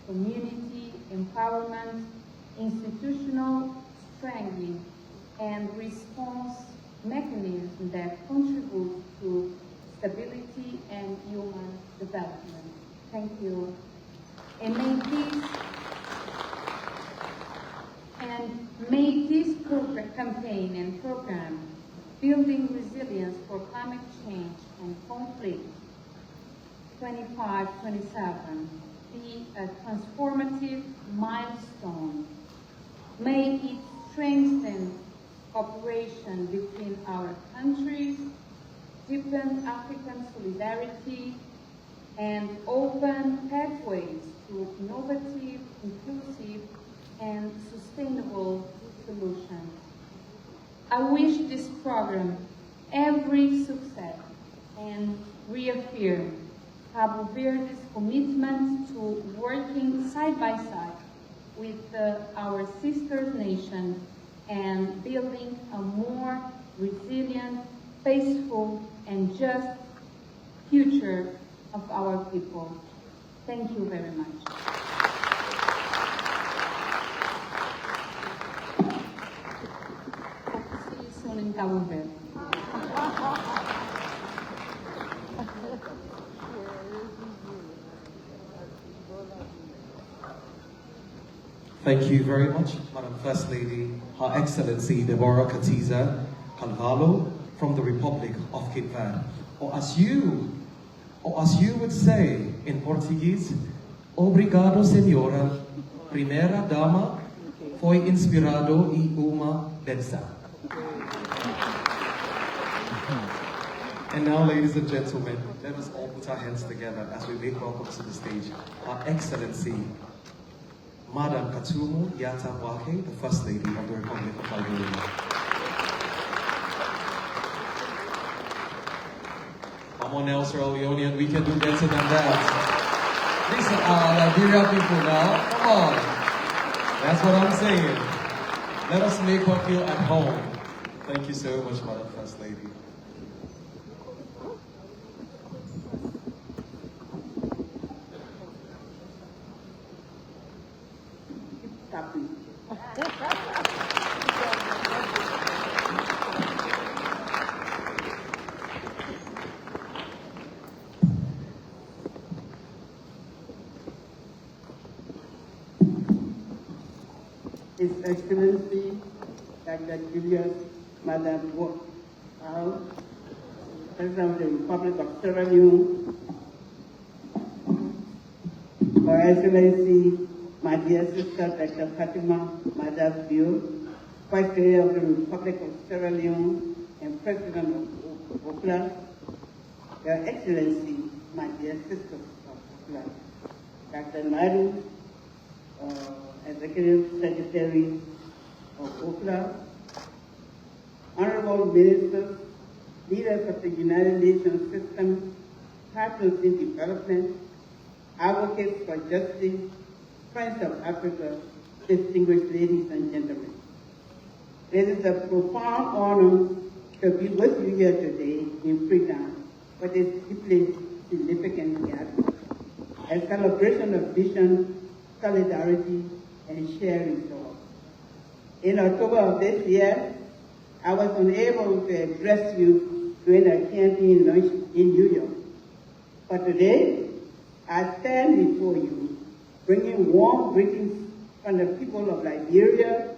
community empowerment, institutional strengthening, and response mechanisms that contribute to stability and human development. Thank you. And may this campaign and program, Building Resilience for Climate Change and Conflict 25-27, be a transformative milestone. May it strengthen cooperation between our countries, deepen African solidarity, and open pathways to innovative, inclusive, and sustainable solutions. I wish this program every success and reaffirm Cabo Verde's commitment to working side by side with our sister nation and building a more resilient, peaceful, and just future of our people. Thank you very much. See you soon in Cabo Verde. Thank you very much, Madam First Lady, Her Excellency Deborah Katiza Carvalho from the Republic of Cape Verde. Or as you would say in Portuguese, obrigado, Senhora, Primeira Dama, foi inspirado e uma benção. And now, ladies and gentlemen, let us all put our hands together as we make welcome to the stage Her Excellency, Madam Katumu Yata Wake, the First Lady of the Republic of Liberia. Come on now, Sir Leone, we can do better than that. These are Liberia people now. Come on. That's what I'm saying. Let us make her feel at home. Thank you so much, Madam First Lady. His Excellency, Dr. Julius Madam President of the Republic of Sierra Leone, Her Excellency, my dear sister, Dr. Fatima Madam Vice Lady of the Republic of Sierra Leone and President of OPLA, Your Excellency, my dear sister of OPLA, Dr. Naidu, Executive Secretary of OPLA, Honorable Ministers, leaders of the United Nations system, partners in development, advocates for justice, friends of Africa, distinguished ladies and gentlemen. It is a profound honor to be with you here today in Freetown for this deeply significant gathering, a celebration of vision, solidarity, and sharing joy. In October of this year, I was unable to address you during a campaign lunch in New York. But today, I stand before you, bringing warm greetings from the people of Liberia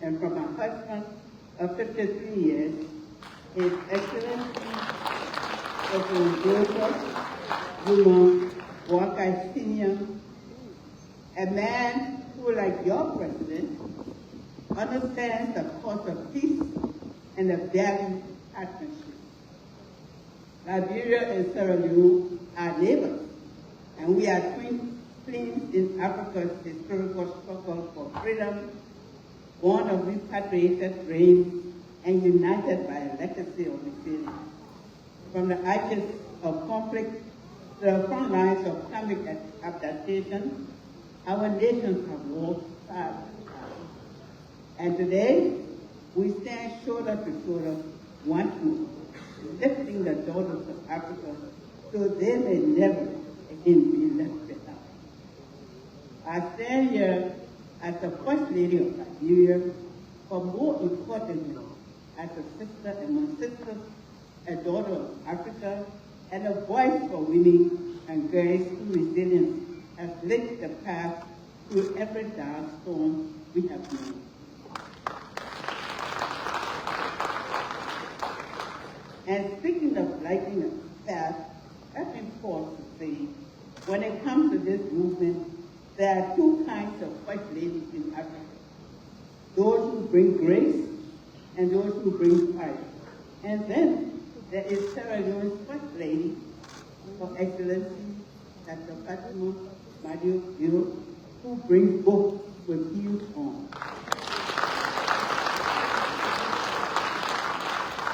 and from my husband of 53 years, His Excellency President Joseph Zuma Boakai Sr., a man who, like your president, understands the cause of peace and the value of partnership. Liberia and Sierra Leone are neighbors, and we are twin flames in Africa's historical struggle for freedom, born of repatriated brains and united by a legacy of resilience. From the ashes of conflict to the front lines of climate adaptation, our nations have walked side by side. And today, we stand shoulder to shoulder once more, lifting the daughters of Africa so they may never again be left behind. I stand here as the First Lady of Liberia, but more importantly, as a sister among sisters, a daughter of Africa, and a voice for women and girls whose resilience has lit the path through every dark storm we have known. And speaking of lighting the path, let me pause to say, when it comes to this movement, there are two kinds of First Ladies in Africa. Those who bring grace and those who bring fire. And then there is Sierra Leone's First Lady, Her Excellency Dr. Fatima Madam, who brings both with huge on.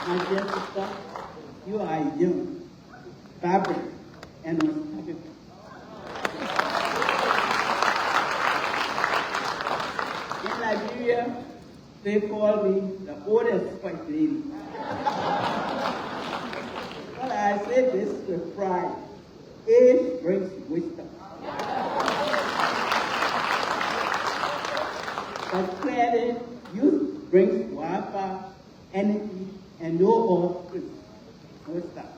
My dear sister, you are young, vibrant, and unstoppable. In Liberia, they call me the oldest First Lady. Well, I say this with pride. Age brings wisdom. But clearly, youth brings wildfire, energy, and no more truth. No stop.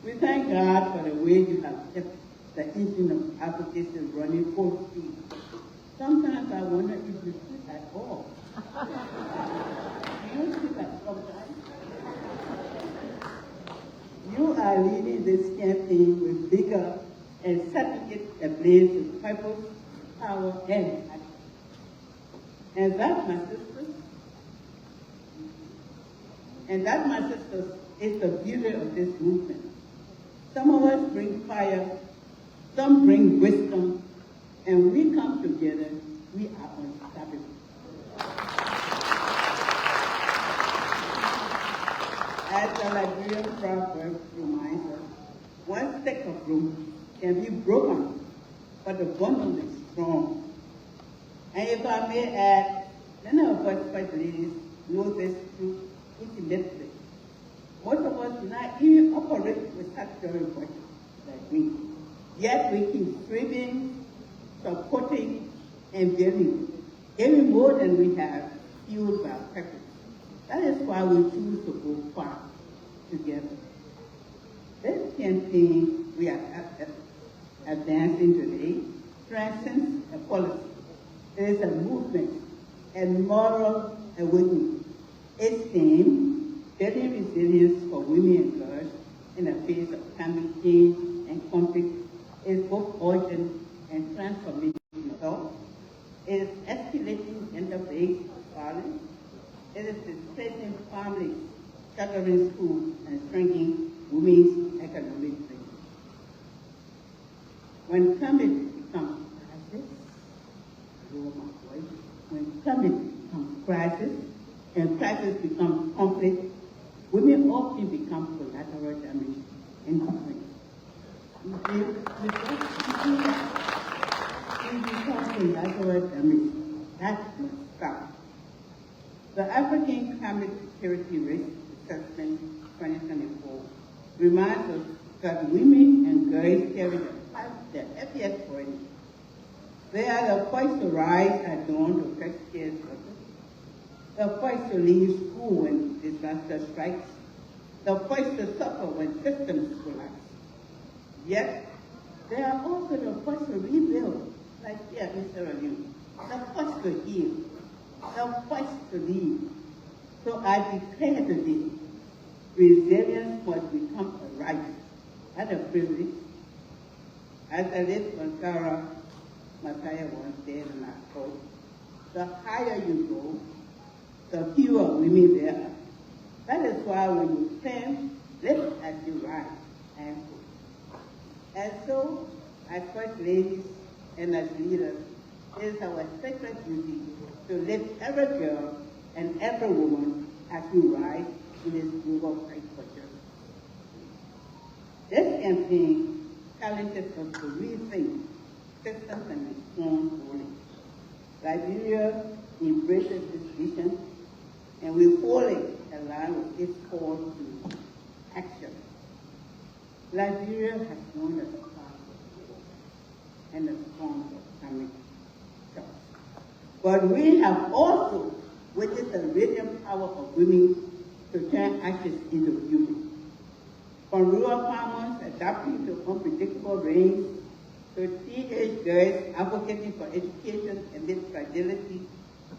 We thank God for the way you have kept the engine of advocacy running full speed. Sometimes I wonder if you sleep at all. Do you sleep at sometimes? You are leading this campaign with vigor and setting it ablaze with purpose, power, and action. And that, my sisters, is the beauty of this movement. Some of us bring fire, some bring wisdom, and we come together, we are unstoppable. As the Liberian proverb reminds us, one stick of broom can be broken, but the bundle is strong. And if I may add, none of us first ladies know this truth intimately. Most of us do not even operate with such very voices like me. Yet we keep striving, supporting, and building, even more than we have, fueled by purpose. That is why we choose to go far together. This campaign we are advancing today transcends a policy. It is a movement and moral awakening. Its theme, building resilience for women and girls in the face of climate change and conflict, is both urgent and transformational. It is escalating interfaith violence. It is displacing families, shuttering schools, and shrinking women's economic freedom. When climate becomes crisis, lower my voice, when climate becomes crisis, and crisis becomes conflict, women often become collateral damage in conflict. We become collateral damage. That must stop. The African Climate Security Risk Assessment 2024 reminds us that women and girls carry the heaviest burden. They are the first to rise at dawn to fetch care workers, the first to leave school when disaster strikes, the first to suffer when systems collapse. Yet, they are also the first to rebuild, like here in Sierra Leone, the first to heal, the first to lead. So I declare today, resilience must become a right, not a privilege. As the late Mankara Mataya once said, and I quote, the higher you go, the fewer women there are. That is why when you stand, lift as you rise, and quote. And so, as first ladies and as leaders, it is our sacred duty to lift every girl and every woman as we rise in this global fight for justice. This campaign challenges us to rethink systems and reform fully. Liberia embraces this vision, and we fully align with its call to action. Liberia has known the scars and the storms of climate change. But we have also witnessed the radiant power of women to turn ashes into beauty. From rural farmers adapting to unpredictable rains, to teenage girls advocating for education amid fragility,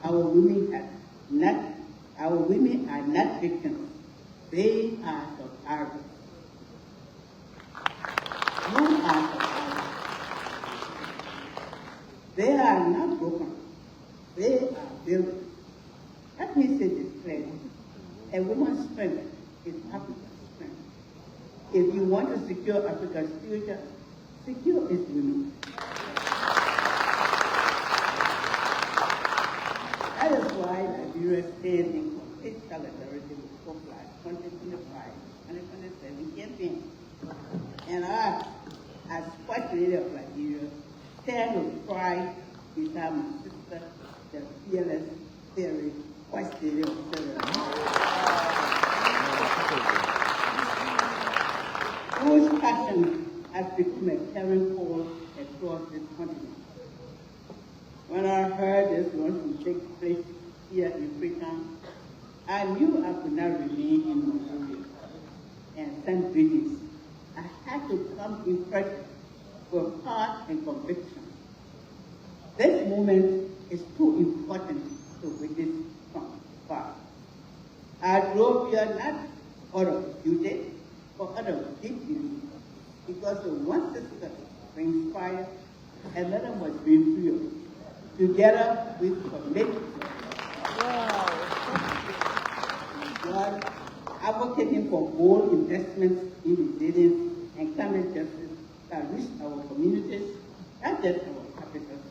our women are not victims. They are survivors. You are survivors. They are not broken. They are builders. Let me say this clearly. A woman's strength is Africa's strength. If you want to secure Africa's future, secure its women. That is why Liberia stands in complete solidarity with COPLA's 2025-2027 campaign. And I, as First Lady of Liberia, stand with pride beside my sister, the fearless, fiery First Lady of Sierra Leone, whose passion has become a carrying force across this continent. When I heard this going to take place here in Freetown, I knew I could not remain in Mongolia and send greetings. I had to come in person with heart and conviction. This moment is too important to witness from far. I drove here not out of duty, but out of deep duty, because the one sister brings fire, another must bring fuel. Together we commit. God advocating for bold investments in resilience and climate justice that reach our communities, not just our capitals.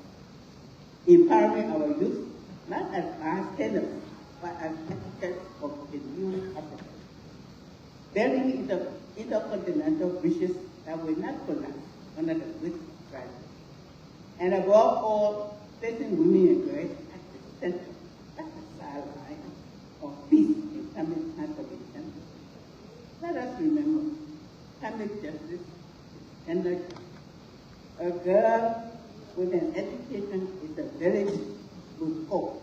Empowering our youth, not as bystanders, but as advocates of a new Africa. Building intercontinental bridges that will not collapse under the great crisis. And above all, placing women and girls at the center, that's the sideline of peace and climate transformation. Let us remember, climate justice is tender. A girl with an education is a village with hope.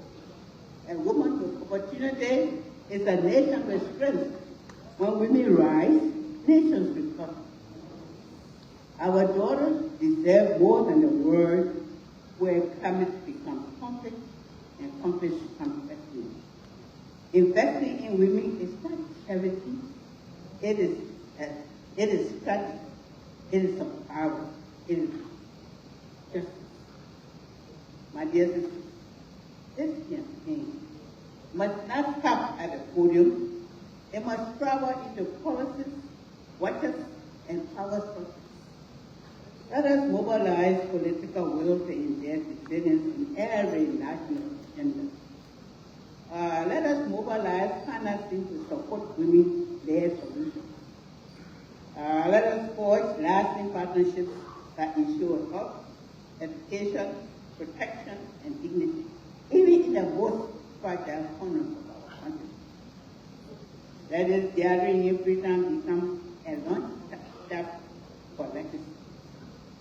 A woman with opportunity is a nation with strength. When women rise, nations recover. Our daughters deserve more than a word where climate becomes conflict and conflict becomes destiny. Investing in women is not charity. It is strategy. It is some power. It is justice. My dear sisters, this campaign must not stop at the podium. It must travel into policies, watches, and power structures. Let us mobilize political will to embed resilience in every national agenda. Let us mobilize financing to support women-led solutions. Let us forge lasting partnerships that ensure health, education, protection, and dignity, even in the most fragile corners of our country. Let this gathering in Freetown become a launch step for legacy.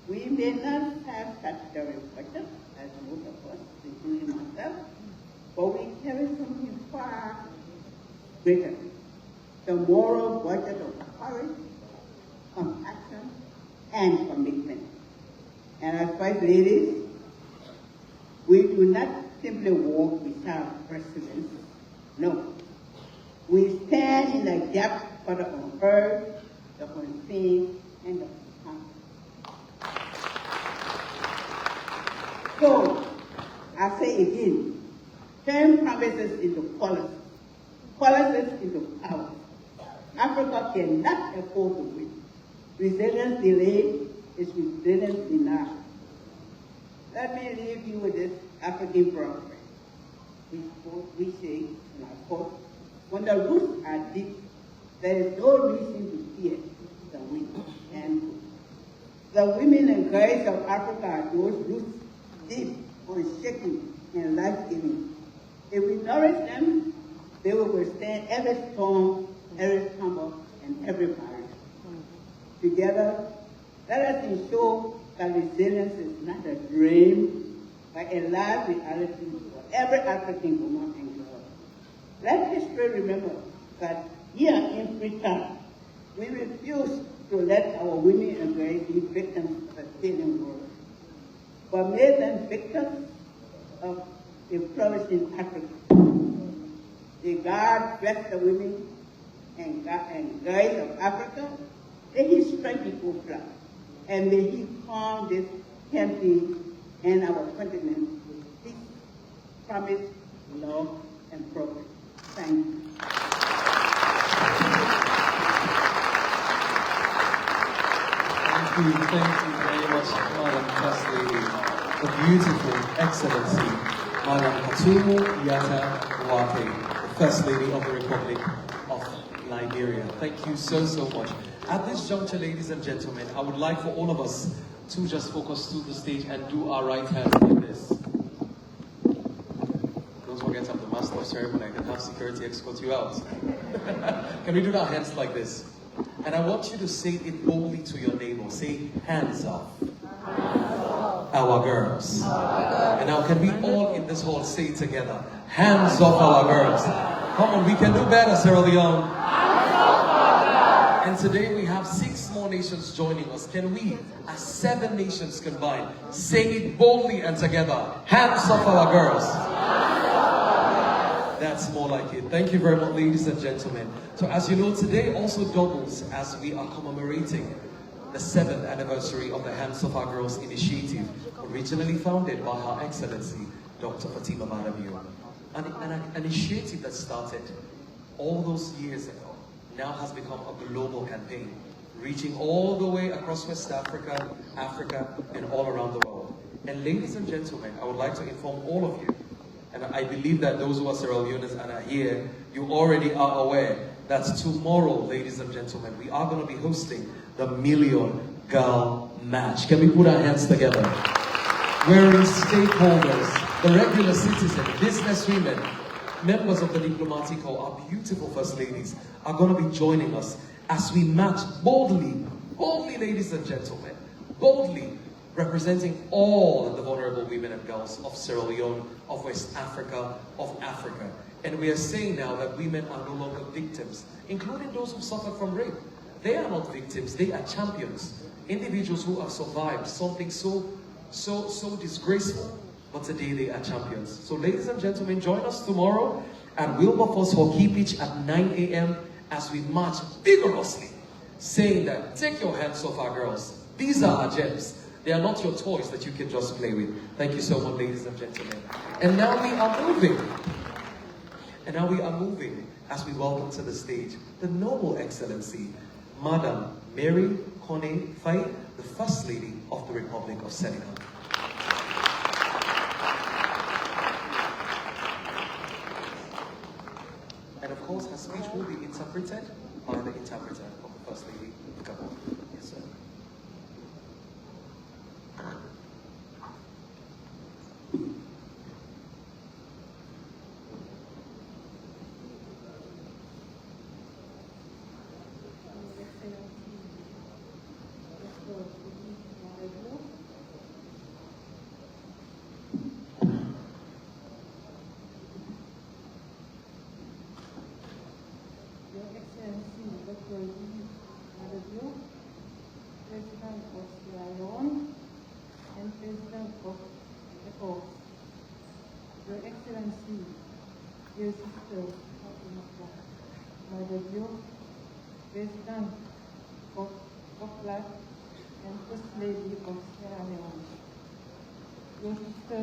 We may not have statutory budget, as most of us, including myself, but we carry something far greater, the moral budget of courage, compassion, and commitment. And as Vice Ladies, we do not simply walk without precedence. No. We stand in the gap for the unheard, the unseen, and the unconscious. So, I say again, turn promises into policies, policies into power. Africa cannot afford to win. Resilience delayed is resilience denied. Let me leave you with this African proverb. We say, and I quote, when the roots are deep, there is no reason to fear the wind. And the women and girls of Africa are those roots deep, unshaken, and life-giving. If we nourish them, they will withstand every storm, every tumble, and every barrier. Together, let us ensure that resilience is not a dream, but a live reality for every African woman and girl. Let history remember that here in Freetown, we refuse to let our women and girls be victims of a failing world, but made them victims of a flourishing Africa. May God bless the women and girls of Africa. May He strengthen Equal Flag, and may He calm this campaign and our continent with peace, promise, love, and progress. Thank you. Thank you very much, Madam First Lady. The beautiful Excellency, Madam Fatima Wake, the First Lady of the Republic of Liberia. Thank you so, so much. At this juncture, ladies and gentlemen, I would like for all of us to just focus to the stage and do our right hands like this. Don't forget I'm the master of ceremony. I can have security escort you out. Can we do our hands like this? And I want you to say it boldly to your neighbor. Say, hands off. Our girls. And now can we all in this hall say it together? Hands off our girls. Come on, we can do better, Sierra Leone. And today we have 6 more nations joining us. Can we, as 7 nations combined, say it boldly and together? Hands off our girls. That's more like it. Thank you very much, ladies and gentlemen. So as you know, today also doubles as we are commemorating the 7th anniversary of the Hands of Our Girls initiative, originally founded by Her Excellency, Dr. Fatima Leone. An initiative that started all those years ago now has become a global campaign, reaching all the way across West Africa, Africa, and all around the world. And ladies and gentlemen, I would like to inform all of you, and I believe that those who are Sierra Leoneans and are here, you already are aware that tomorrow, ladies and gentlemen, we are going to be hosting the Million Girl Match. Can we put our hands together? Wherein stakeholders, the regular citizens, businesswomen, members of the diplomatic corps, our beautiful first ladies, are going to be joining us as we match boldly, ladies and gentlemen, boldly representing all the vulnerable women and girls of Sierra Leone, of West Africa, of Africa. And we are saying now that women are no longer victims, including those who suffered from rape. They are not victims, they are champions. Individuals who have survived something so disgraceful, but today they are champions. So ladies and gentlemen, join us tomorrow at Wilberforce Hockey Pitch at 9 a.m. as we march vigorously, saying that, take your hands off our girls. These are our gems. They are not your toys that you can just play with. Thank you so much, ladies and gentlemen. And now we are moving. As we welcome to the stage the Noble Excellency, Madam Mary Kone Faye, the First Lady of the Republic of Senegal. And of course, her speech will be interpreted by the interpreter of the First Lady of Gabon. Yes, sir. President of Leone and President of ECO, Your Excellency, dear sister Fatima, President of Okla and First Lady of Sierra Leone, your sister,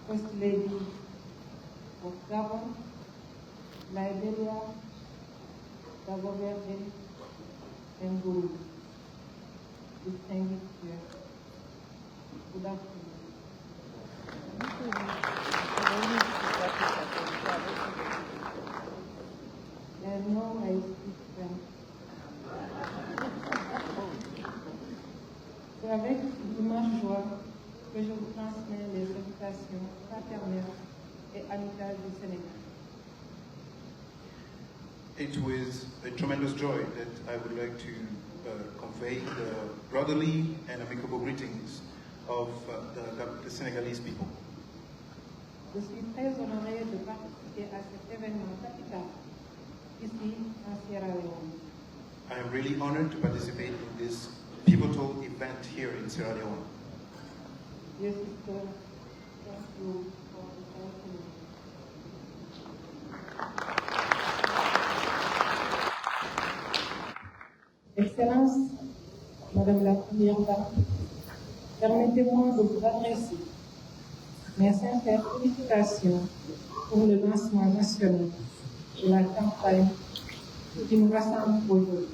First Lady of Gabon, Liberia, Cabo Verde, and Burundi. Distinguished guests, good afternoon. And now I speak French. C'est avec immense joie que je vous transmets les salutations fraternelles et amicales du Sénégal. It was a tremendous joy that I would like to convey the brotherly and amicable greetings of the Senegalese people. Je suis très honoré de participer à cet événement capital ici en Sierra Leone. I am really honored to participate in this pivotal event here in Sierra Leone. Dear sister, thank you for inviting me. Excellence, Madame la Première Dame, permettez-moi de vous adresser mes sincères félicitations pour le lancement national de la campagne qui nous rassemble aujourd'hui.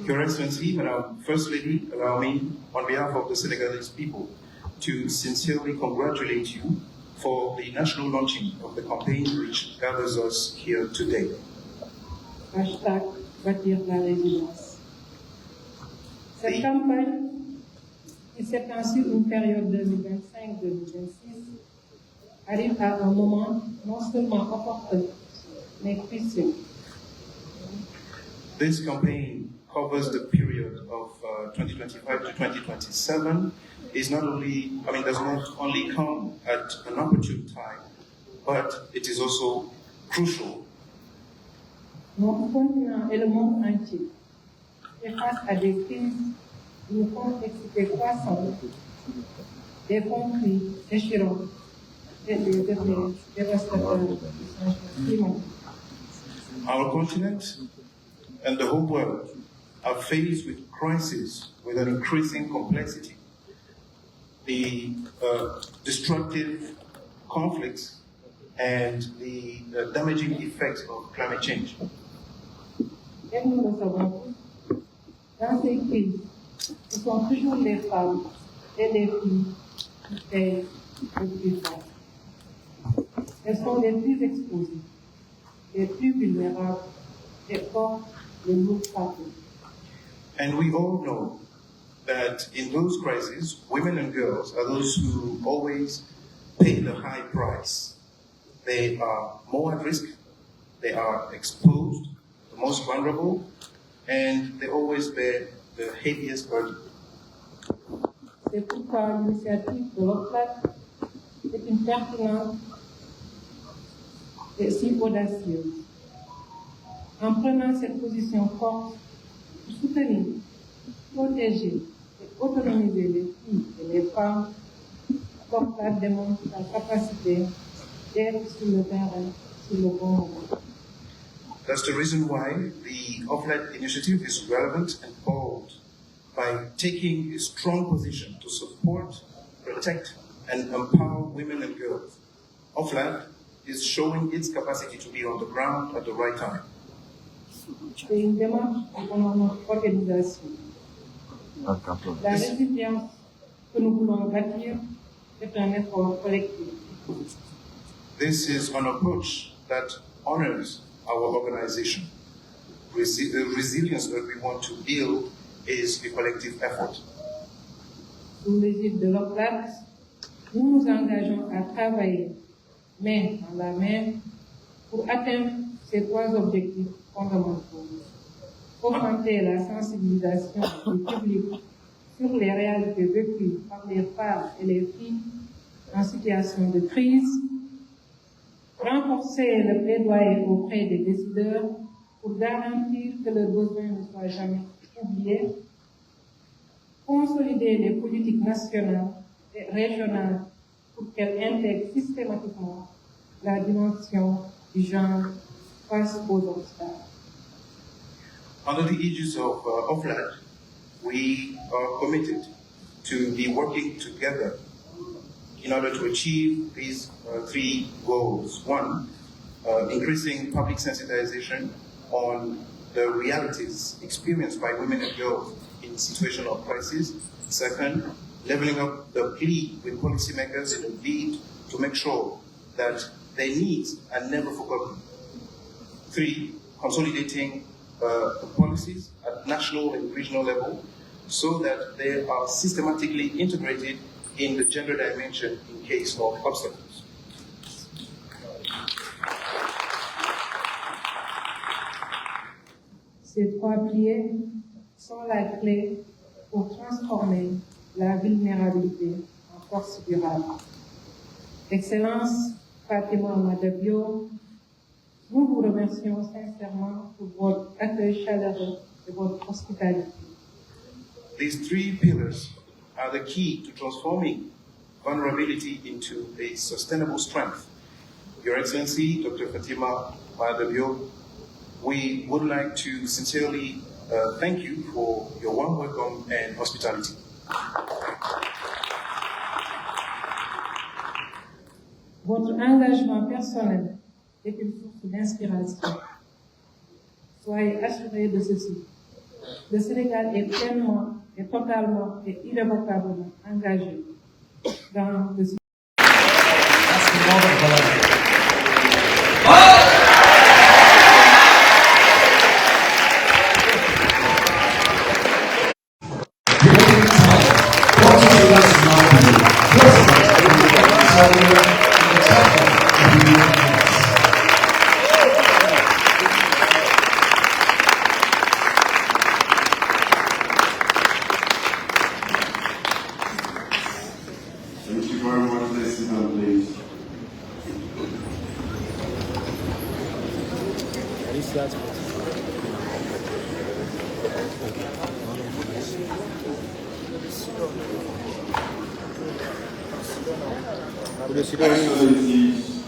Your Excellency, Madam First Lady, allow me, on behalf of the Senegalese people, to sincerely congratulate you for the national launching of the campaign which gathers us here today. Hashtag bâtir la résilience. Cette campagne, qui s'étend sur une période 2025-2026, arrive à un moment non seulement opportun, mais crucial. This campaign covers the period of 2025 to 2027. Does not only come at an opportune time, but it is also crucial. Notre continent et le monde entier est face à des crises d'une complexité croissante, des conflits déchirants et des effets dévastateurs du changement climatique. Our continent and the whole world are faced with crises with an increasing complexity. The destructive conflicts and the damaging effects of climate change. Et nous le savons tous, dans ces crises, ce sont toujours les femmes et les filles qui payent le plus fort. Elles sont les plus exposées, les plus vulnérables et portent le lourd fardeau. And we all know that in those crises, women and girls are those who always pay the high price. They are more at risk, they are exposed, the most vulnerable, and they always bear the heaviest burden. C'est pourquoi l'initiative de l'OCLAT est une pertinente et si audacieuse. En prenant cette position forte pour soutenir, protéger et autonomiser les filles et les femmes, l'OCLAT démontre sa capacité d'être sur le terrain sur le bon moment. That's the reason why the OFLAT initiative is relevant and bold by taking a strong position to support, protect, and empower women and girls. OFLAT is showing its capacity to be on the ground at the right time. C'est une démarche pour notre organisation. La résilience que nous voulons bâtir est un effort collectif. This is an approach that honors our organization. The resilience that we want to build is a collective effort. Sous l'égide de l'OCLAT, nous nous engageons à travailler main dans la main pour atteindre ces trois objectifs fondamentaux. Augmenter la sensibilisation du public sur les réalités vécues par les femmes et les filles en situation de crise, renforcer le plaidoyer auprès des décideurs pour garantir que leurs besoins ne soient jamais oubliés, consolider les politiques nationales et régionales pour qu'elles intègrent systématiquement la dimension du genre face aux obstacles. Under the aegis of OFLAT, we are committed to be working together in order to achieve these three goals. One, increasing public sensitization on the realities experienced by women and girls in situations of crisis. Second, leveling up the plea with policymakers in a bid to make sure that their needs are never forgotten. Three, consolidating the policies at national and regional level so that they are systematically integrated in the gender dimension in case of obstacles. Ces trois piliers sont la clé pour transformer la vulnérabilité en force durable. Excellence Fatima Madabio, nous vous remercions sincèrement pour votre accueil chaleureux et votre hospitalité. These three pillars are the key to transforming vulnerability into a sustainable strength. Your Excellency, Dr. Fatima Madabio, we would like to sincerely thank you for your warm welcome and hospitality. Votre engagement personnel est une source d'inspiration. Soyez assurés de ceci. Le Sénégal est pleinement et totalement et irrévocablement engagé dans le système. Thank you very much. Let's sit down, please. Excellencies,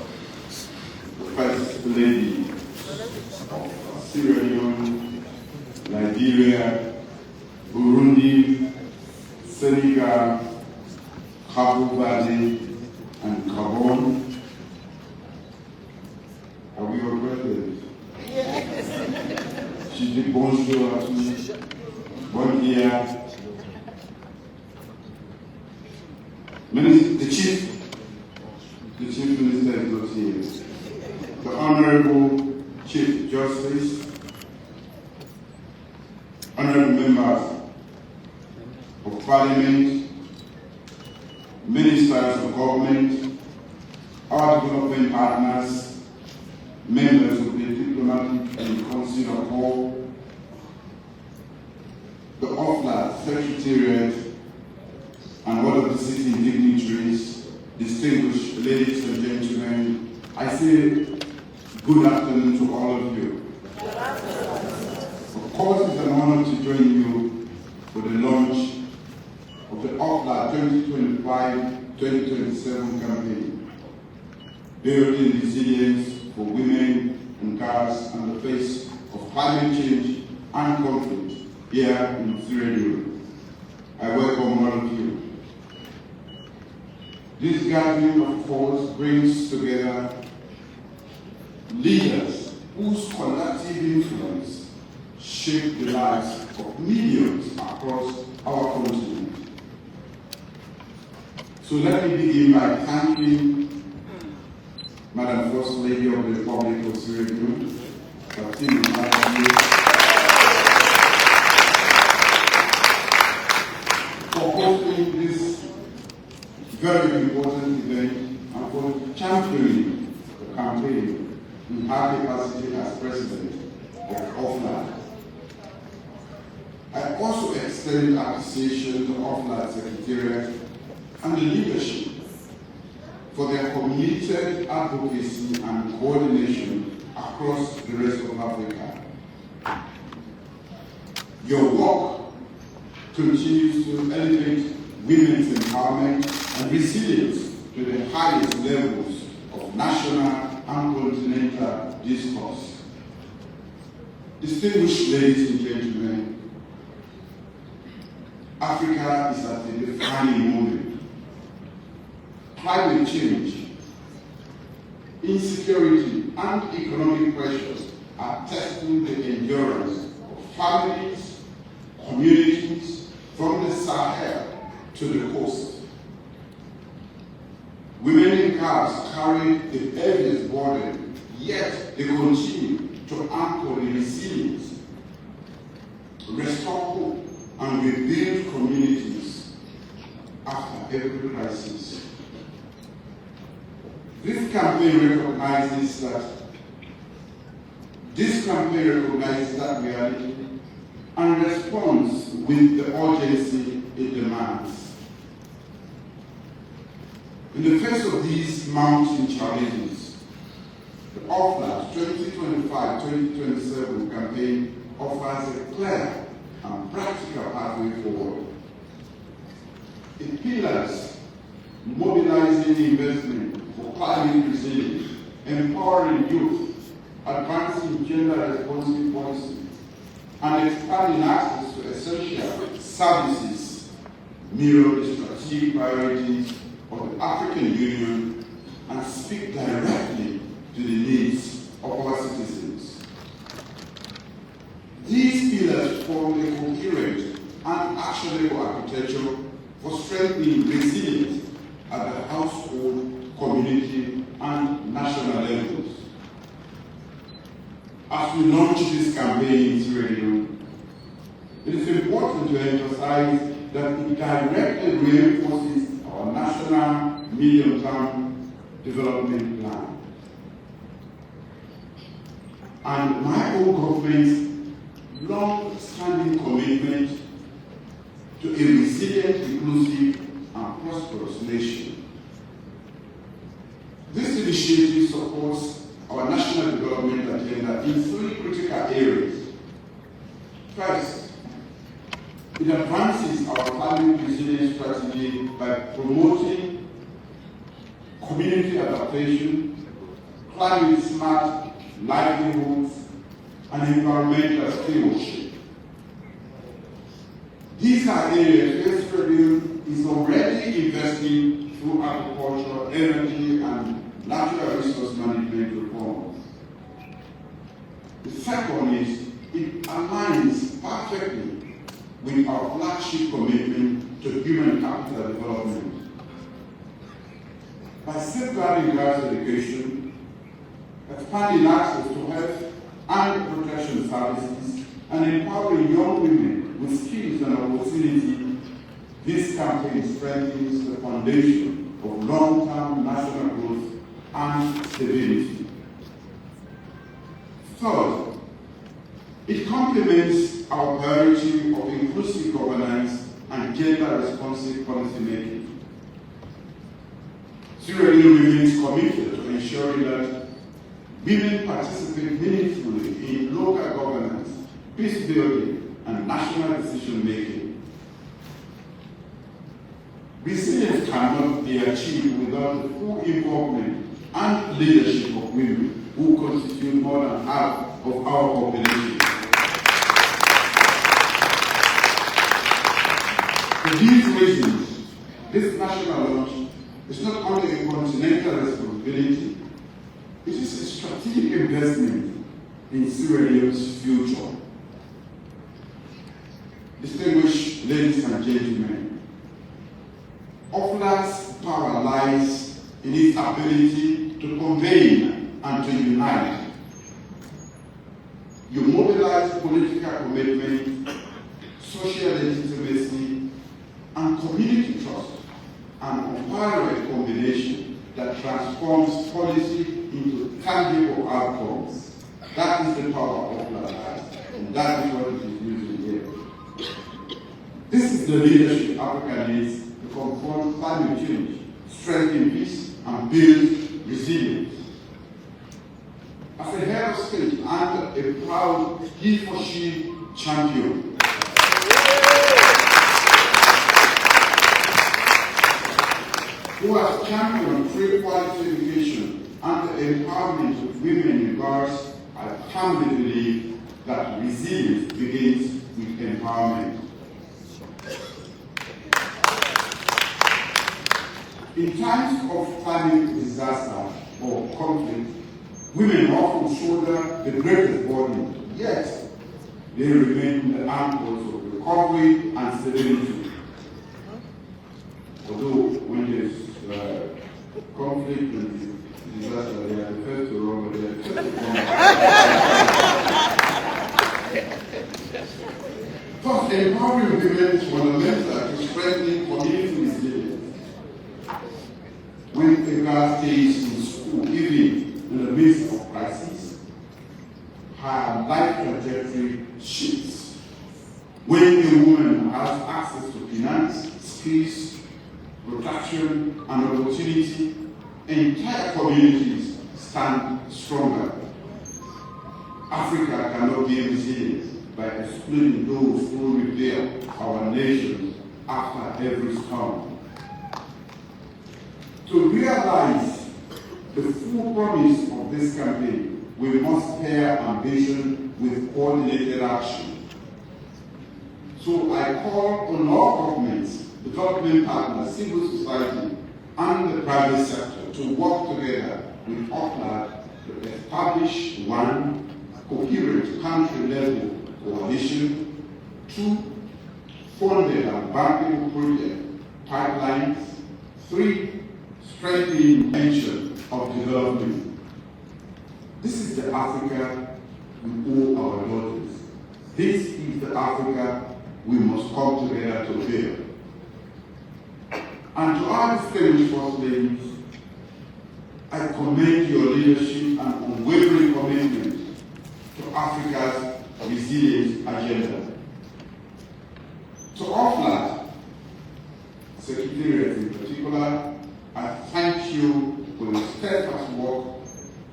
First Lady of Sierra Leone, Nigeria, Burundi, Senegal, Cabo Verde, and Gabon, Je dis bonjour à tous. Bon dia. The Chief Minister is not here. The Honorable Chief Justice, Honorable Members of Parliament, Ministers of Government, our development partners, members of the Diplomatic and Consular Corps, the OFLA Secretariat, and all of the sitting dignitaries, distinguished ladies and gentlemen, I say good afternoon to all of you. Of course, it's an honor to join you for the launch of the OFLA 2025-2027 campaign, building resilience for women and girls in the face of climate change and conflict here in Sierra Leone. I welcome all of you. This gathering, of course, brings together leaders whose collective influence shape the lives of millions across our continent. So let me begin by thanking Madam First Lady of the Republic of Sierra Leone, Fatima, for hosting this very important event and for championing the campaign in her capacity as President of OFLA. I also extend appreciation to OFLA Secretariat and the leadership for their committed advocacy and coordination across the rest of Africa. Your work continues to elevate women's empowerment and resilience to the highest levels of national and continental discourse. Distinguished ladies and gentlemen, Africa is at a defining moment. Climate change, insecurity, and economic pressures are testing the endurance of families, communities, from the Sahel to the coast. Women in cars carry the heaviest burden, yet they continue to anchor the resilience, restore hope, and rebuild communities after every crisis. This campaign recognizes that reality and responds with the urgency it demands. In the face of these mounting challenges, the OFLA 2025-2027 campaign offers a clear and practical pathway forward. It pillars mobilizing investment for climate resilience, empowering youth, advancing gender-responsive policy, and expanding access to essential services mirror the strategic priorities of the African Union and speak directly to the needs of our citizens. These pillars form a coherent and actionable architecture for strengthening resilience at the household, community, and national levels. As we launch this campaign in Sierra Leone, it is important to emphasize that it directly reinforces our national medium-term development plan. And my own government's long-standing commitment to a resilient, inclusive, and prosperous nation. This initiative supports our national development agenda in three critical areas. First, it advances our climate resilience strategy by promoting community adaptation, climate-smart livelihoods, and environmental stewardship. These are areas where Sierra Leone is already investing through agriculture, energy, and natural resource management reforms. The second is it aligns perfectly with our flagship commitment to human capital development. By safeguarding girls' education, expanding access to health and protection services, and empowering young women with skills and opportunity, this campaign strengthens the foundation of long-term national growth and stability. Third, it complements our priority of inclusive governance and gender-responsive policymaking. Sierra Leone remains committed to ensuring that women participate meaningfully in local governance, peace building, and national decision making. Resilience cannot be achieved without the full involvement and leadership of women, who constitute more than half of our population. For these reasons, this national launch is not only a continental responsibility, it is a strategic investment in Sierra Leone's future. Distinguished ladies and gentlemen, OFLA's power lies in its ability to convene and to unite. You mobilize political commitment, social legitimacy, and community trust, an unparalleled combination that transforms policy into tangible outcomes. That is the power of OFLA, and that is what it is using here. This is the leadership Africa needs to confront climate change, strengthen peace, and build resilience. As a head of state and a proud he-for-she champion, who has championed free quality education and the empowerment of women in girls, I firmly believe that resilience begins with empowerment. In times of climate disaster or conflict, women often shoulder the greatest burden, yet they remain the anchors of recovery and stability. Although when there's conflict and disaster, they are the first to run, but they are the first to come. Thus, empowering women is fundamental to strengthening community resilience. When a girl stays in school, even in the midst of crisis, her life trajectory shifts. When a woman has access to finance, skills, protection, and opportunity, entire communities stand stronger. Africa cannot be resilient by excluding those who repair our nation after every storm. To realize the full promise of this campaign, we must pair ambition with coordinated action. So I call on all governments, development partners, civil society, and the private sector to work together with OFLA to establish one, coherent country-level coalition, two, funded and bankable project pipelines, three, strengthening dimension of development. This is the Africa we owe our daughters. This is the Africa we must come together to build. And to our distinguished first ladies, I commend your leadership and unwavering commitment to Africa's resilience agenda. To OFLA Secretariat in particular, I thank you for your steadfast work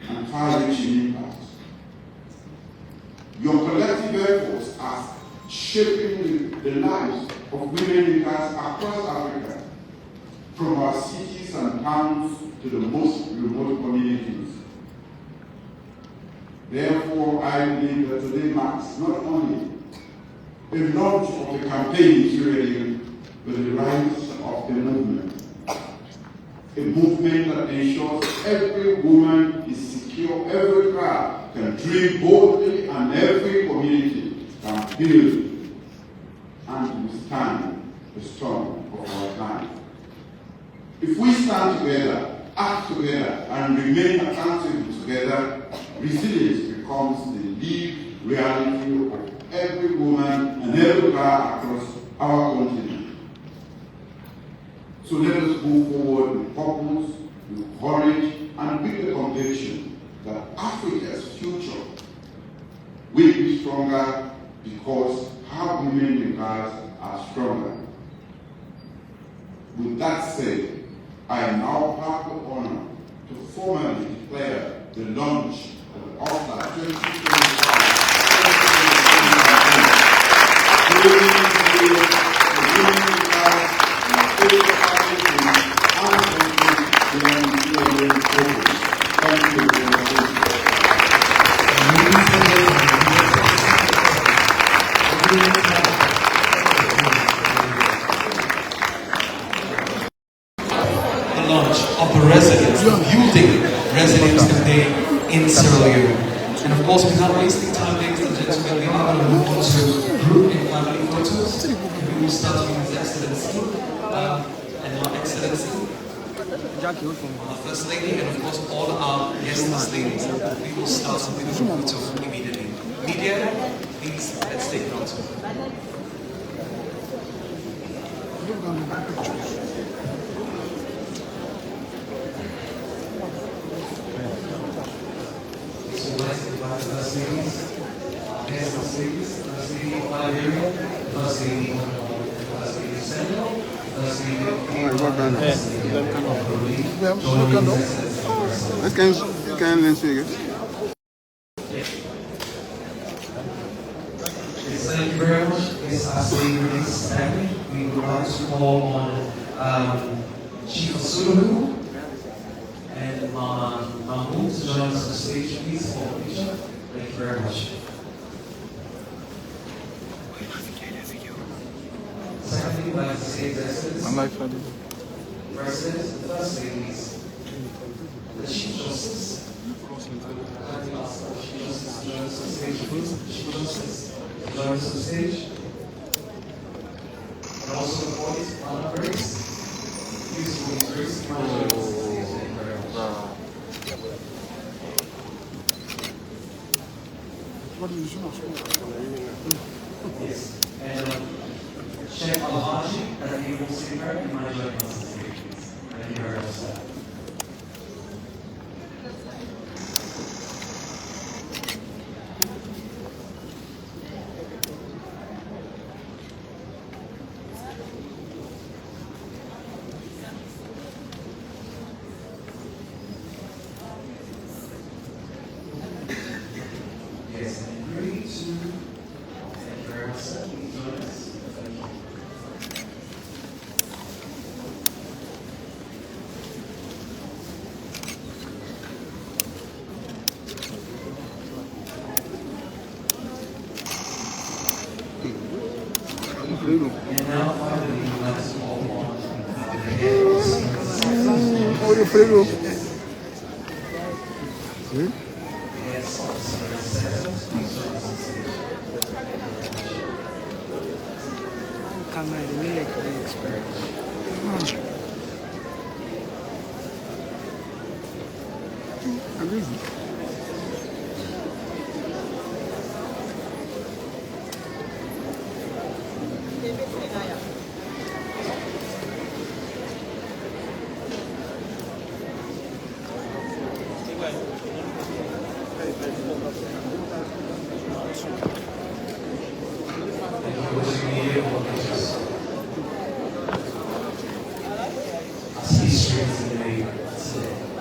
and far-reaching impact. Your collective efforts are shaping the lives of women leaders across Africa, from our cities and towns to the most remote communities. Therefore, I believe that today marks not only a launch of the campaign in Sierra Leone, but the rise of the movement. A movement that ensures every woman is secure, every girl can dream boldly and every community can build and withstand the storm of our time. If we stand together, act together, and remain accountable together, resilience becomes the lived reality of every woman and every girl across our continent. So let us move forward with purpose, with courage, and with the conviction that Africa's future will be stronger because our women and girls are stronger. With that said, I now have the honor to formally declare the launch of the Alpha 2025. Thank you very much. The launch of the resilience, the building resilience campaign in Sierra Leone. And of course, without wasting time, ladies and gentlemen, we are going to move on to group and family photos. And we will start with His Excellency and Her Excellency, our First Lady, and of course all our guest ladies. We will start with the photo immediately. Media, please, let's take note. First lady, First lady of Liberia, First lady of Senegal, First lady of Thank you very much. Yes, as we release Spanish, we would like to call on Chief Sulu and Mahmoud to join us on the stage, please, for a picture. Thank you very much. Secondly, I'd like to say President, the First Ladies, the Chief Justice. I'd like to ask the Chief Justice to join us on stage, please. Chief Justice, join us on stage. And also the boys, Honor Grace. Beautiful Grace, join us on stage. Thank you very much. Yes, and Sheikh Al-Haji, that you will see her in my joint associations. Thank you very much, sir. Yes, and 3, 2, thank you very much, sir. Please join us. Thank you. And now finally, we'd like to call on the head of Yes, officer, please join us on stage. As history is made today.